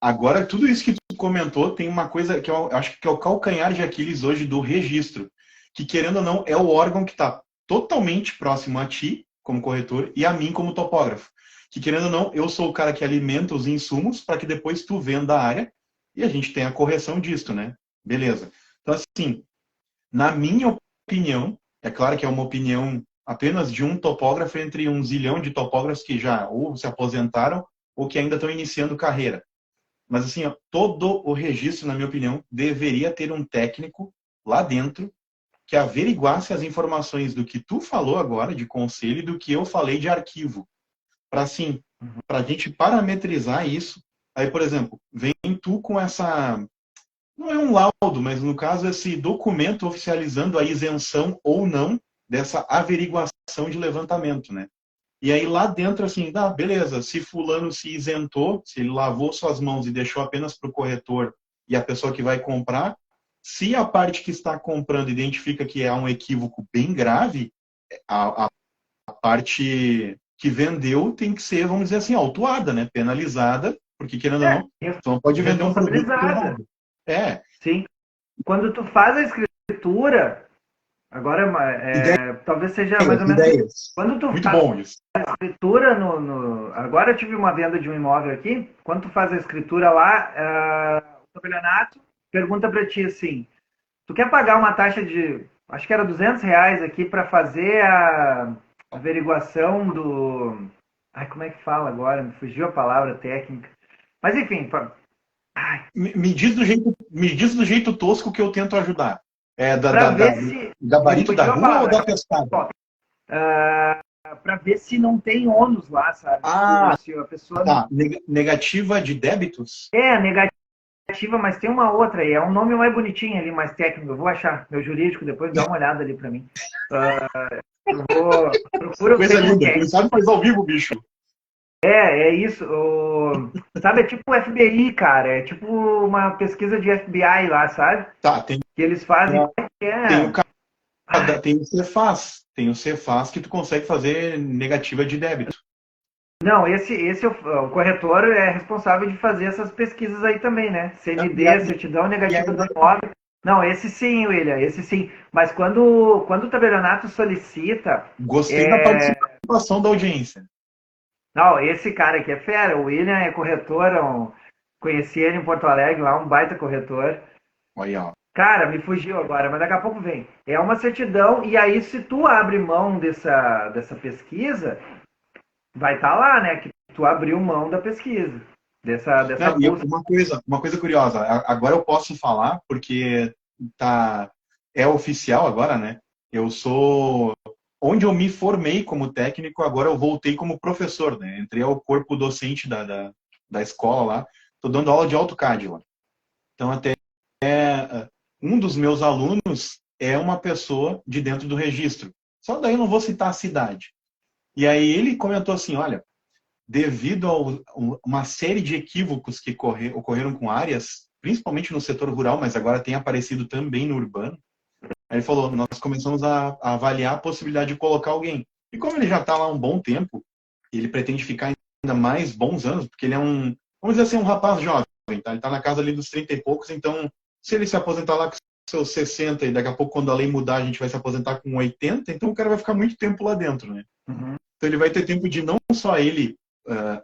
Agora, tudo isso que tu comentou tem uma coisa que eu acho que é o calcanhar de Aquiles hoje do registro, que querendo ou não é o órgão que está totalmente próximo a ti, como corretor, e a mim como topógrafo. Que querendo ou não, eu sou o cara que alimenta os insumos para que depois tu venda a área e a gente tenha a correção disto, né? Beleza. Então, assim, na minha opinião, é claro que é uma opinião apenas de um topógrafo entre um zilhão de topógrafos que já ou se aposentaram ou que ainda estão iniciando carreira. Mas assim, ó, todo o registro, na minha opinião, deveria ter um técnico lá dentro que averiguasse as informações do que tu falou agora de conselho e do que eu falei de arquivo. Para assim, para a gente parametrizar isso. Aí, por exemplo, vem tu com essa... Não é um laudo, mas no caso esse documento oficializando a isenção ou não dessa averiguação de levantamento, né? E aí lá dentro, assim, beleza, se fulano se isentou, se ele lavou suas mãos e deixou apenas para o corretor e a pessoa que vai comprar, se a parte que está comprando identifica que é um equívoco bem grave, a parte que vendeu tem que ser, vamos dizer assim, autuada, né? Penalizada, porque querendo ou não, tu não pode vender um produto errado. Sim. Quando tu faz a escritura, agora talvez seja mais ou menos... Ideias. Quando tu Muito faz bom isso. a escritura agora eu tive uma venda de um imóvel aqui, quando tu faz a escritura lá, o tabelionato pergunta para ti assim, tu quer pagar uma taxa de, acho que era R$200 aqui para fazer a averiguação do... Ai, como é que fala agora? Me fugiu a palavra técnica. Mas enfim... Me diz do jeito tosco que eu tento ajudar. Gabarito da rua ou da pescada? Para ver se não tem ônus lá, sabe? Se a pessoa negativa de débitos? Negativa, mas tem uma outra aí. É um nome mais bonitinho ali, mais técnico. Eu vou achar. Meu jurídico depois dá uma olhada ali para mim. Procura coisa linda. Quem sabe faz ao vivo, bicho. É isso. Sabe, é tipo o FBI, cara. É tipo uma pesquisa de FBI lá, sabe? Que eles fazem. Tem o Cefaz. Tem o Cefaz que tu consegue fazer negativa de débito. Não, o corretor é responsável de fazer essas pesquisas aí também, né? CND, certidão negativa do imóvel. Não, esse sim, William, esse sim. Mas quando o tabelionato solicita... Gostei da participação da audiência. Não, esse cara aqui é fera. O William é corretor, conheci ele em Porto Alegre, lá um baita corretor. Olha, ó. Cara, me fugiu agora, mas daqui a pouco vem. É uma certidão, e aí se tu abre mão dessa pesquisa, vai estar lá, né? Que tu abriu mão da pesquisa. Dessa uma coisa curiosa, agora eu posso falar, porque é oficial agora, né? Onde eu me formei como técnico, agora eu voltei como professor, né? Entrei ao corpo docente da escola lá. estou dando aula de AutoCAD lá. Então, até um dos meus alunos é uma pessoa de dentro do registro. Só daí eu não vou citar a cidade. E aí ele comentou assim, olha, devido a uma série de equívocos que ocorreram com áreas, principalmente no setor rural, mas agora tem aparecido também no urbano, aí ele falou, nós começamos a avaliar a possibilidade de colocar alguém. E como ele já está lá há um bom tempo, ele pretende ficar ainda mais bons anos, porque ele é vamos dizer assim, um rapaz jovem, tá? Ele está na casa ali dos 30 e poucos, então se ele se aposentar lá com seus 60 e daqui a pouco quando a lei mudar a gente vai se aposentar com 80, então o cara vai ficar muito tempo lá dentro, né? Uhum. Então ele vai ter tempo de não só ele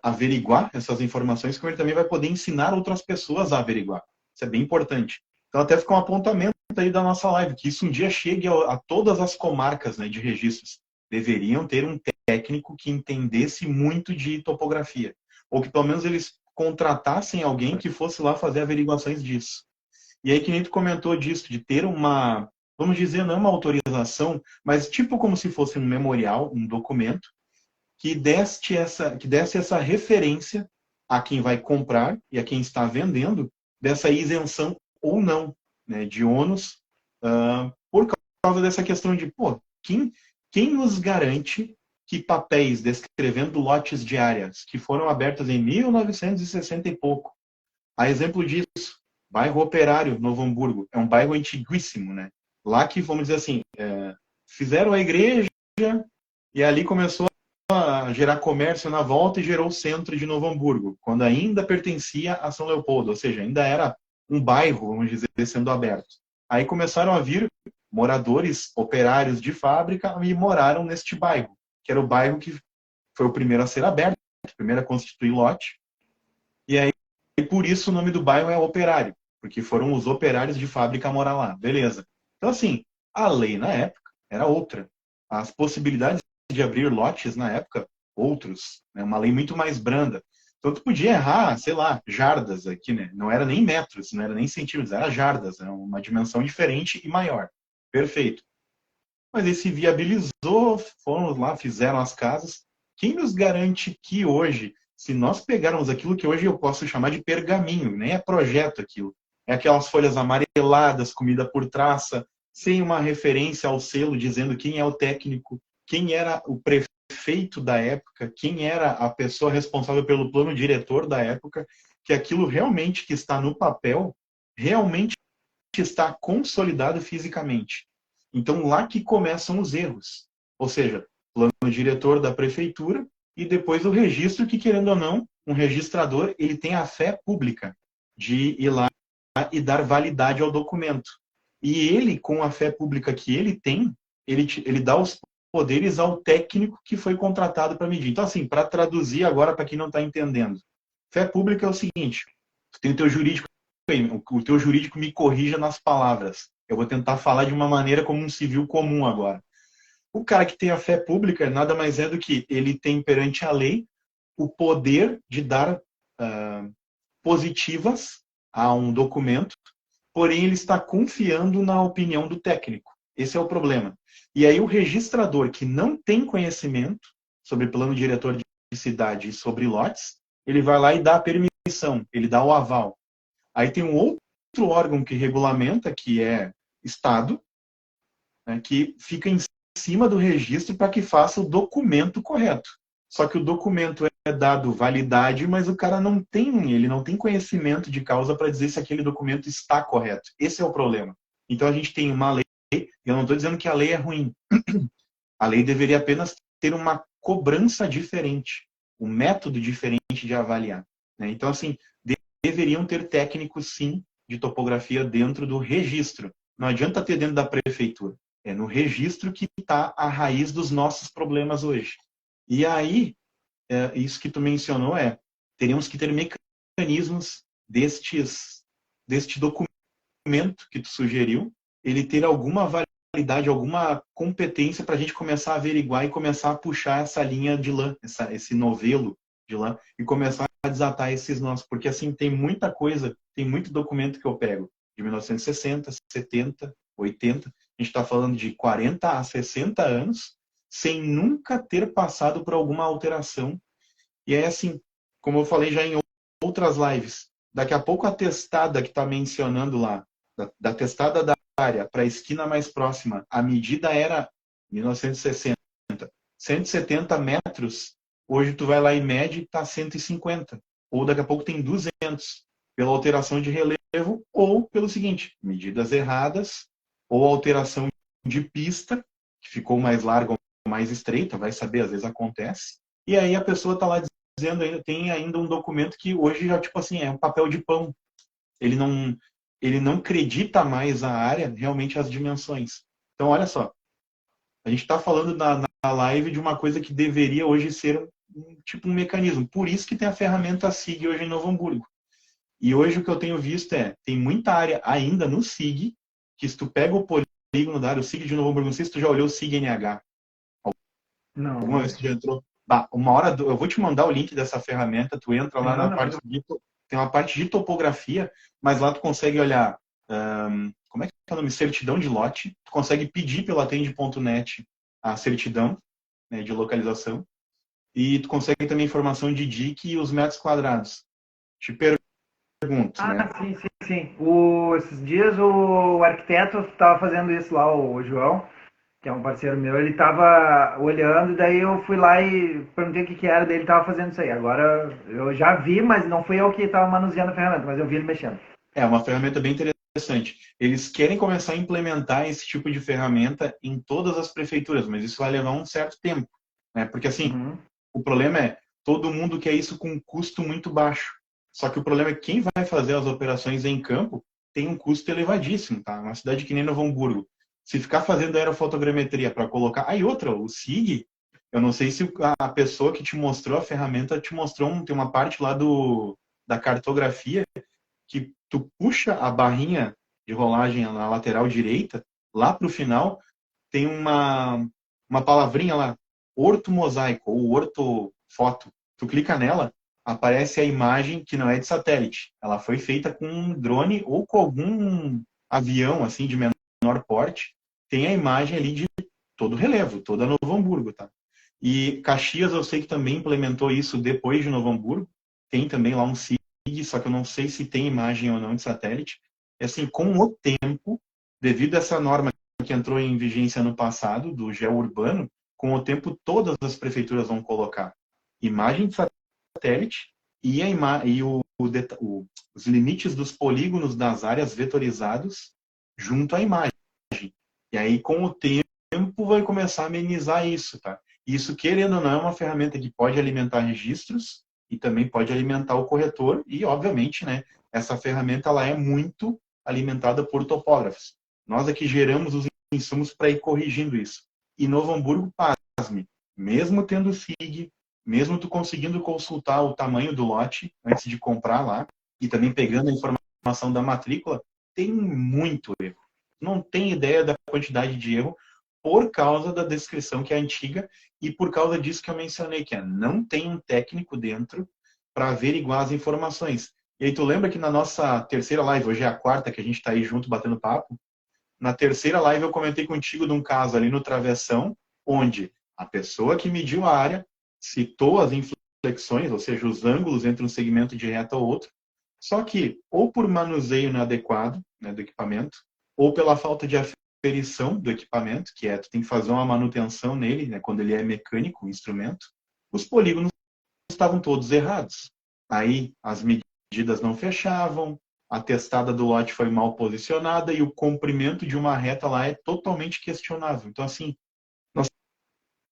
averiguar essas informações, como ele também vai poder ensinar outras pessoas a averiguar. Isso é bem importante. Então até fica um apontamento aí da nossa live, que isso um dia chegue a todas as comarcas, né, de registros. Deveriam ter um técnico que entendesse muito de topografia. Ou que pelo menos eles contratassem alguém que fosse lá fazer averiguações disso. E aí que nem tu comentou disso, de ter uma, vamos dizer, não uma autorização, mas tipo como se fosse um memorial, um documento, que desse essa referência a quem vai comprar e a quem está vendendo dessa isenção ou não, né, de ônus, por causa dessa questão de, pô, quem nos garante que papéis descrevendo lotes de áreas que foram abertas em 1960 e pouco, a exemplo disso, bairro Operário, Novo Hamburgo, é um bairro antiguíssimo, né? Lá que, vamos dizer assim, fizeram a igreja e ali começou a gerar comércio na volta e gerou o centro de Novo Hamburgo, quando ainda pertencia a São Leopoldo, ou seja, ainda era um bairro, vamos dizer, sendo aberto. Aí começaram a vir moradores, operários de fábrica e moraram neste bairro, que era o bairro que foi o primeiro a ser aberto, o primeiro a constituir lote. E aí, por isso o nome do bairro é Operário, porque foram os operários de fábrica a morar lá. Beleza. Então, assim, a lei na época era outra. As possibilidades de abrir lotes na época, outros, né? Uma lei muito mais branda. Então tu podia errar, sei lá, jardas aqui, né? Não era nem metros, não era nem centímetros, era jardas, era uma dimensão diferente e maior. Perfeito. Mas ele se viabilizou, foram lá, fizeram as casas. Quem nos garante que hoje, se nós pegarmos aquilo que hoje eu posso chamar de pergaminho, nem é projeto aquilo, é aquelas folhas amareladas, comida por traça, sem uma referência ao selo dizendo quem é o técnico, quem era o prefeito da época, quem era a pessoa responsável pelo plano diretor da época, que aquilo realmente que está no papel, realmente está consolidado fisicamente. Então, lá que começam os erros. Ou seja, plano diretor da prefeitura e depois o registro que, querendo ou não, um registrador, ele tem a fé pública de ir lá e dar validade ao documento. E ele, com a fé pública que ele tem, ele dá os poderes ao técnico que foi contratado para medir. Então, assim, para traduzir agora para quem não está entendendo, fé pública é o seguinte, tu tem o teu jurídico, o teu jurídico me corrija nas palavras. Eu vou tentar falar de uma maneira como um civil comum agora. O cara que tem a fé pública nada mais é do que ele tem perante a lei o poder de dar positivas a um documento, porém ele está confiando na opinião do técnico. Esse é o problema. E aí o registrador que não tem conhecimento sobre plano diretor de cidade e sobre lotes, ele vai lá e dá a permissão, ele dá o aval. Aí tem um outro órgão que regulamenta, que é Estado, né, que fica em cima do registro para que faça o documento correto. Só que o documento é dado validade, mas o cara ele não tem conhecimento de causa para dizer se aquele documento está correto. Esse é o problema. Então a gente tem uma lei, e eu não estou dizendo que a lei é ruim. A lei deveria apenas ter uma cobrança diferente, um método diferente de avaliar, né? Então, assim, deveriam ter técnicos, sim, de topografia dentro do registro. Não adianta ter dentro da prefeitura. É no registro que está a raiz dos nossos problemas hoje. E aí, isso que tu mencionou teríamos que ter mecanismos deste documento que tu sugeriu, ele ter alguma validade, alguma competência para a gente começar a averiguar e começar a puxar essa linha de lã, esse novelo de lã, e começar a desatar esses nós. Porque assim, tem muita coisa, tem muito documento que eu pego de 1960, 70, 80, a gente está falando de 40 a 60 anos, sem nunca ter passado por alguma alteração. E é assim, como eu falei já em outras lives, daqui a pouco a testada que está mencionando lá, da testada da área para a esquina mais próxima, a medida era 1960, 170 metros, hoje tu vai lá e mede, está 150. Ou daqui a pouco tem 200, pela alteração de relevo, ou pelo seguinte, medidas erradas, ou alteração de pista, que ficou mais larga ou mais estreita, vai saber, às vezes acontece. E aí a pessoa está lá dizendo, ainda tem ainda um documento que hoje já, tipo assim, é um papel de pão. Ele não acredita mais a área, realmente as dimensões. Então, olha só, a gente está falando na live de uma coisa que deveria hoje ser tipo um mecanismo. Por isso que tem a ferramenta SIG hoje em Novo Hamburgo. E hoje o que eu tenho visto tem muita área ainda no SIG, que se tu pega o polígono da área, o SIG de Novo Hamburgo, não sei se tu já olhou o SIG NH. Alguma Não, vez tu já entrou? Bah, uma hora, eu vou te mandar o link dessa ferramenta, tu entra lá na manda, parte manda. tem uma parte de topografia, mas lá tu consegue olhar, como é que é o nome? Certidão de lote, tu consegue pedir pelo atende.net a certidão, né, de localização, e tu consegue também informação de DIC e os metros quadrados. Te pergunto, Ah, né? sim, sim, sim. Esses dias o arquiteto estava fazendo isso lá, o João, que é um parceiro meu, ele estava olhando, daí eu fui lá e perguntei o que que era, daí ele estava fazendo isso aí. Agora eu já vi, mas não fui eu que estava manuseando a ferramenta, mas eu vi ele mexendo. É uma ferramenta bem interessante. Eles querem começar a implementar esse tipo de ferramenta em todas as prefeituras, mas isso vai levar um certo tempo, né? Porque assim, Uhum. o problema é todo mundo quer isso com um custo muito baixo. Só que o problema é que quem vai fazer as operações em campo tem um custo elevadíssimo, tá? Uma cidade que nem Novo Hamburgo. Se ficar fazendo aerofotogrametria para colocar. Aí outra, o SIG, eu não sei se a pessoa que te mostrou a ferramenta te mostrou, tem uma parte lá da cartografia que tu puxa a barrinha de rolagem na lateral direita, lá para o final, tem uma palavrinha lá, ortomosaico ou ortofoto. Tu clica nela, aparece a imagem que não é de satélite. Ela foi feita com um drone ou com algum avião assim de menor porte. Tem a imagem ali de todo o relevo, toda Novo Hamburgo, tá? E Caxias eu sei que também implementou isso depois de Novo Hamburgo. Tem também lá um SIG, só que eu não sei se tem imagem ou não de satélite. É assim, com o tempo, devido a essa norma que entrou em vigência ano passado, do GeoUrbano, com o tempo todas as prefeituras vão colocar imagem de satélite e, os limites dos polígonos das áreas vetorizados junto à imagem. E aí, com o tempo, vai começar a amenizar isso, tá? Isso, querendo ou não, é uma ferramenta que pode alimentar registros e também pode alimentar o corretor e, obviamente, né, essa ferramenta ela é muito alimentada por topógrafos. Nós aqui geramos os insumos para ir corrigindo isso. E Novo Hamburgo, pasme, mesmo tendo SIG, mesmo tu conseguindo consultar o tamanho do lote antes de comprar lá, e também pegando a informação da matrícula, tem muito erro. Não tem ideia da quantidade de erro por causa da descrição que é antiga e por causa disso que eu mencionei, que não tem um técnico dentro para averiguar as informações. E aí tu lembra que na nossa terceira live, hoje é a quarta que a gente está aí junto batendo papo, na terceira live eu comentei contigo de um caso ali no Travessão, onde a pessoa que mediu a área citou as inflexões, ou seja, os ângulos entre um segmento de reta ou outro, só que ou por manuseio inadequado, né, do equipamento, ou pela falta de aferição do equipamento, que é tu tem que fazer uma manutenção nele, né, quando ele é mecânico, o instrumento, os polígonos estavam todos errados. Aí as medidas não fechavam, a testada do lote foi mal posicionada e o comprimento de uma reta lá é totalmente questionável. Então, assim, nós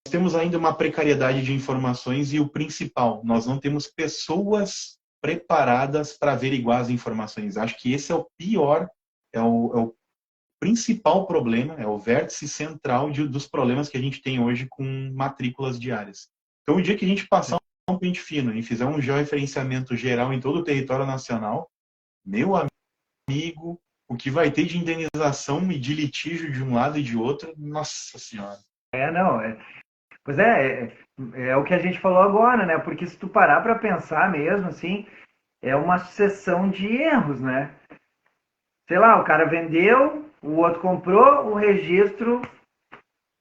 temos ainda uma precariedade de informações e o principal, nós não temos pessoas preparadas para averiguar as informações. Acho que esse é o pior, é o principal problema, é o vértice central dos problemas que a gente tem hoje com matrículas diárias. Então, o dia que a gente passar um pente fino e fizer um georreferenciamento geral em todo o território nacional, meu amigo, o que vai ter de indenização e de litígio de um lado e de outro, nossa senhora. Não, pois é o que a gente falou agora, né? Porque se tu parar para pensar mesmo, assim, é uma sucessão de erros, né? Sei lá, o cara vendeu, o outro comprou, o registro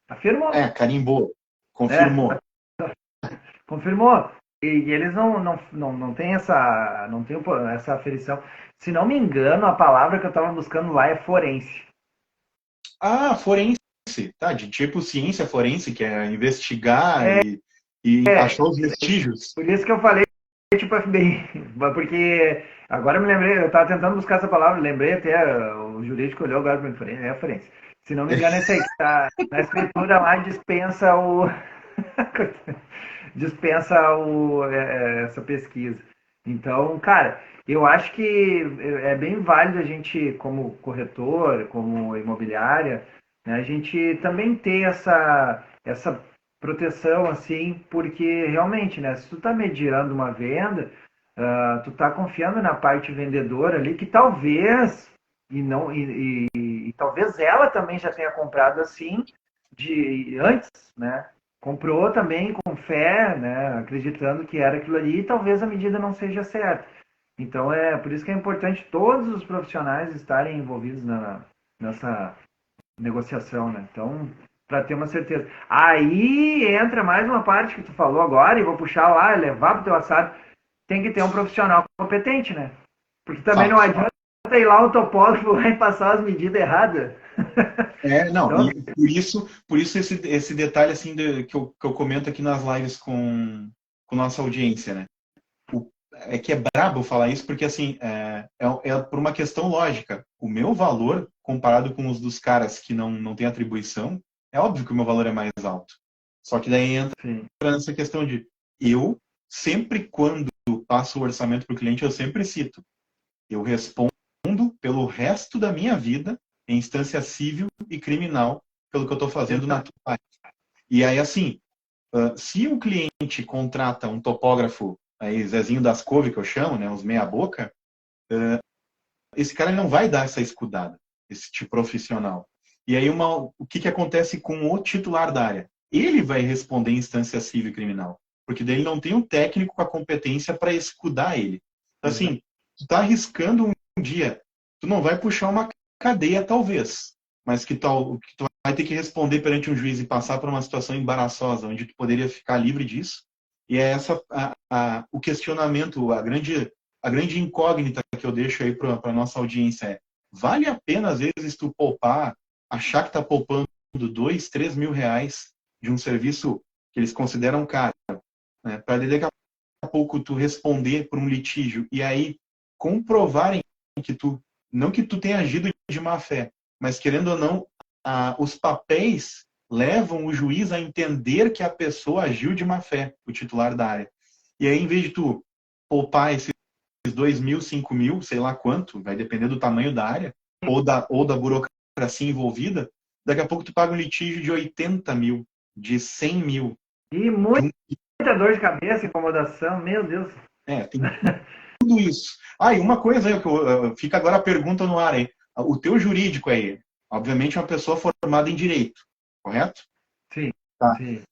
afirmou. Carimbou, É, confirmou. confirmou. eles não têm essa aferição. Se não me engano, a palavra que eu estava buscando lá é forense. Ah, forense, tá? De tipo ciência forense, que é investigar e achar os vestígios. Por isso que eu falei tipo FBI, porque agora eu me lembrei, eu estava tentando buscar essa palavra, lembrei até, o jurídico olhou agora para mim, é forense. Se não me engano, é esse aí que está na escritura lá, dispensa essa pesquisa. Então, cara, eu acho que é bem válido a gente, como corretor, como imobiliária, né, a gente também ter essa proteção, assim, porque realmente, né, se tu tá mediando uma venda, tu tá confiando na parte vendedora ali, que talvez, e talvez ela também já tenha comprado assim, de antes, né? Comprou também com fé, né, acreditando que era aquilo ali, e talvez a medida não seja certa. Então é por isso que é importante todos os profissionais estarem envolvidos nessa negociação, né? Então, para ter uma certeza. Aí entra mais uma parte que tu falou agora, e vou puxar lá, levar para o teu WhatsApp, tem que ter um profissional competente, né? Porque também não Fato. adianta ir lá o topógrafo vai passar as medidas erradas. Não, Então, e por isso esse detalhe assim que eu comento aqui nas lives com nossa audiência, né? É que é brabo falar isso porque assim é por uma questão lógica. O meu valor comparado com os dos caras que não têm atribuição, é óbvio que o meu valor é mais alto. Só que daí entra sim. nessa questão de eu sempre quando passo o orçamento para o cliente eu sempre cito, eu respondo pelo resto da minha vida em instância civil e criminal pelo que eu estou fazendo na tua área. E aí, assim, se o cliente contrata um topógrafo, aí, Zezinho das Couve, que eu chamo, né, os meia-boca, esse cara não vai dar essa escudada, esse tipo profissional. E aí, o que acontece com o titular da área? Ele vai responder em instância civil e criminal, porque daí ele não tem um técnico com a competência para escudar ele. Então, assim, tu tá arriscando um dia, tu não vai puxar uma cadeia, talvez, mas que tu vai ter que responder perante um juiz e passar por uma situação embaraçosa, onde tu poderia ficar livre disso. E é essa o questionamento, a grande incógnita que eu deixo aí para a nossa audiência é: vale a pena, às vezes, tu poupar, achar que está poupando 2, 3 mil reais de um serviço que eles consideram caro, né, para daqui a pouco tu responder por um litígio e aí comprovarem que não que tu tenha agido de má fé, mas querendo ou não, os papéis levam o juiz a entender que a pessoa agiu de má fé, o titular da área. E aí, em vez de tu poupar esses 2 mil, 5 mil, sei lá quanto, vai depender do tamanho da área, ou da burocracia envolvida, daqui a pouco tu paga um litígio de 80 mil, de 100 mil. E muita dor de cabeça, incomodação, meu Deus. Tem tudo isso. E uma coisa aí, fica agora a pergunta no ar aí. O teu jurídico aí, obviamente, é uma pessoa formada em direito, correto? Sim, Tá. sim.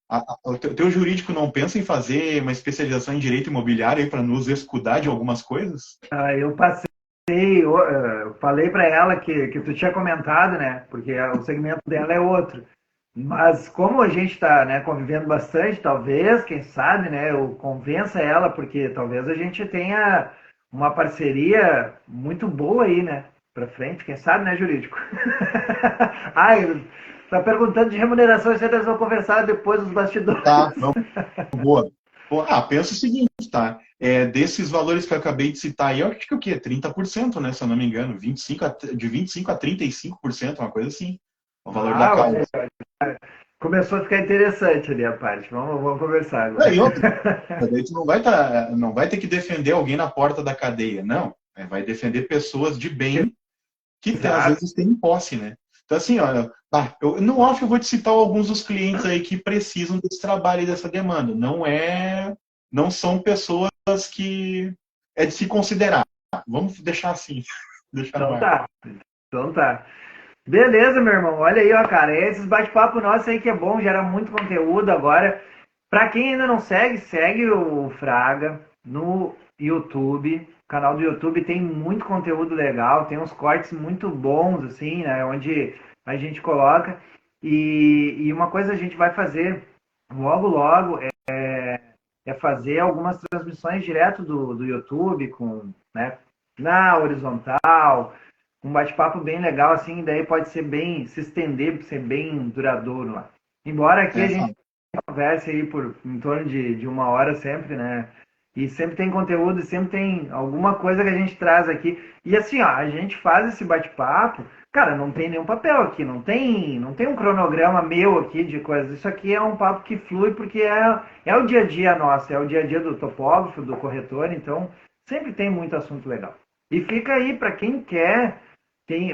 O teu jurídico não pensa em fazer uma especialização em direito imobiliário para nos escudar de algumas coisas? Eu passei, eu falei para ela que tu tinha comentado, né? Porque o segmento dela é outro. Mas como a gente está, né, convivendo bastante, talvez, quem sabe, né, eu convença ela, porque talvez a gente tenha uma parceria muito boa aí, né, para frente, quem sabe, né, jurídico? Ai, tá perguntando de remuneração, isso eles vão conversar depois dos bastidores. Tá, vamos. Boa. Pensa o seguinte, tá? Desses valores que eu acabei de citar aí, eu acho que o quê? 30%, né? Se eu não me engano. De 25% a 35%, uma coisa assim. O valor da causa. Começou a ficar interessante ali a parte. Vamos conversar agora. E outra, daí tu não vai ter que defender alguém na porta da cadeia, não. Vai defender pessoas de bem que às vezes têm posse, né? Então, assim, olha, no off eu vou te citar alguns dos clientes aí que precisam desse trabalho e dessa demanda. Não são pessoas que é de se considerar. Vamos deixar assim. Então tá. Beleza, meu irmão. Olha aí, ó, cara. Esses bate-papo nossos aí que é bom, gera muito conteúdo agora. Pra quem ainda não segue, segue o Fraga no YouTube. O canal do YouTube tem muito conteúdo legal, tem uns cortes muito bons, assim, né? Onde a gente coloca. E uma coisa a gente vai fazer logo, logo é fazer algumas transmissões direto do YouTube, com, né, na horizontal, um bate-papo bem legal, assim, daí pode ser bem, se estender, ser bem duradouro lá. Embora aqui a gente converse aí por em torno de 1 hora sempre, né? E sempre tem conteúdo, sempre tem alguma coisa que a gente traz aqui. E assim, ó, a gente faz esse bate-papo, cara, não tem nenhum papel aqui, não tem um cronograma meu aqui de coisas. Isso aqui é um papo que flui porque é o dia a dia nosso, é o dia a dia do topógrafo, do corretor, então sempre tem muito assunto legal. E fica aí para quem quer,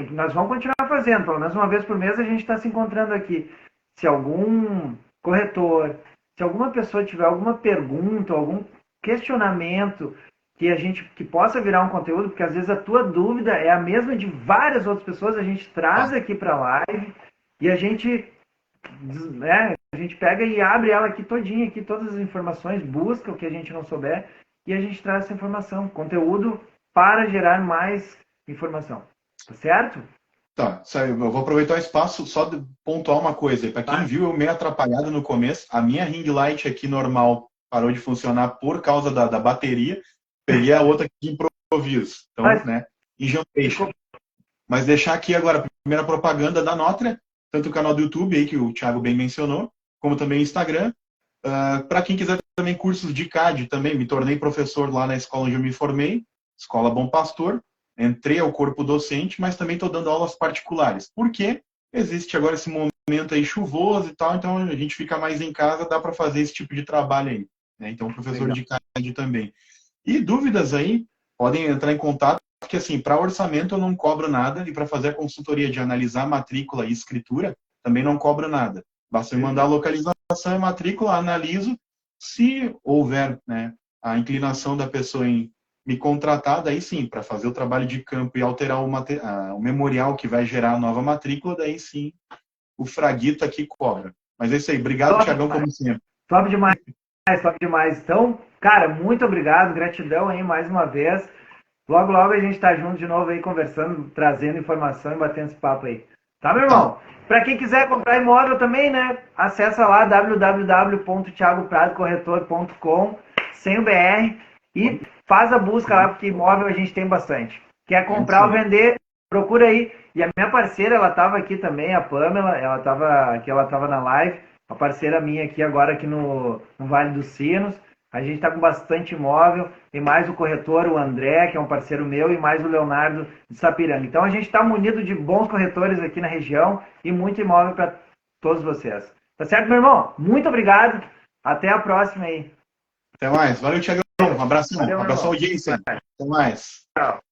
nós vamos continuar fazendo, pelo menos uma vez por mês a gente está se encontrando aqui. Se algum corretor, se alguma pessoa tiver alguma pergunta, algum questionamento que possa virar um conteúdo, porque às vezes a tua dúvida é a mesma de várias outras pessoas, a gente traz aqui para a live e a gente, né, a gente pega e abre ela aqui todinha, aqui todas as informações, busca o que a gente não souber e a gente traz essa informação, conteúdo para gerar mais informação. Tá certo? Tá, eu vou aproveitar o espaço só de pontuar uma coisa. Para quem viu eu meio atrapalhado no começo, a minha ring light aqui normal parou de funcionar por causa da bateria. Peguei a outra aqui de improviso. Então, né, injuntation. Mas deixar aqui agora a primeira propaganda da Notria, tanto o canal do YouTube aí que o Thiago bem mencionou, como também o Instagram. Para quem quiser também cursos de CAD também, me tornei professor lá na escola onde eu me formei, Escola Bom Pastor. Entrei ao corpo docente, mas também estou dando aulas particulares. Por quê? Existe agora esse momento aí chuvoso e tal, então a gente fica mais em casa, dá para fazer esse tipo de trabalho aí. Né? Então, professor de CAD também. E dúvidas aí, podem entrar em contato, porque assim, para orçamento eu não cobro nada, e para fazer a consultoria de analisar matrícula e escritura, também não cobro nada. Basta me mandar a localização e matrícula, analiso. Se houver, né, a inclinação da pessoa em me contratar, daí sim, para fazer o trabalho de campo e alterar o memorial que vai gerar a nova matrícula, daí sim, o Fraguito aqui cobra. Mas é isso aí. Obrigado, Thiagão, como sempre. Top demais, top demais. Então, cara, muito obrigado, gratidão aí mais uma vez. Logo, logo a gente está junto de novo aí, conversando, trazendo informação e batendo esse papo aí. Tá, meu irmão? Para quem quiser comprar imóvel também, né? Acessa lá www.thiagopradocorretor.com sem o BR e faz a busca lá, porque imóvel a gente tem bastante. Quer comprar ou vender, procura aí. E a minha parceira, ela estava aqui também, a Pamela, ela estava na live, a parceira minha aqui agora aqui no Vale dos Sinos. A gente está com bastante imóvel, tem mais o corretor, o André, que é um parceiro meu, e mais o Leonardo de Sapiranga. Então a gente está munido de bons corretores aqui na região e muito imóvel para todos vocês. Tá certo, meu irmão? Muito obrigado. Até a próxima aí. Até mais. Valeu, Thiagão. Um abração. Um abraço à audiência. Até mais. Tchau.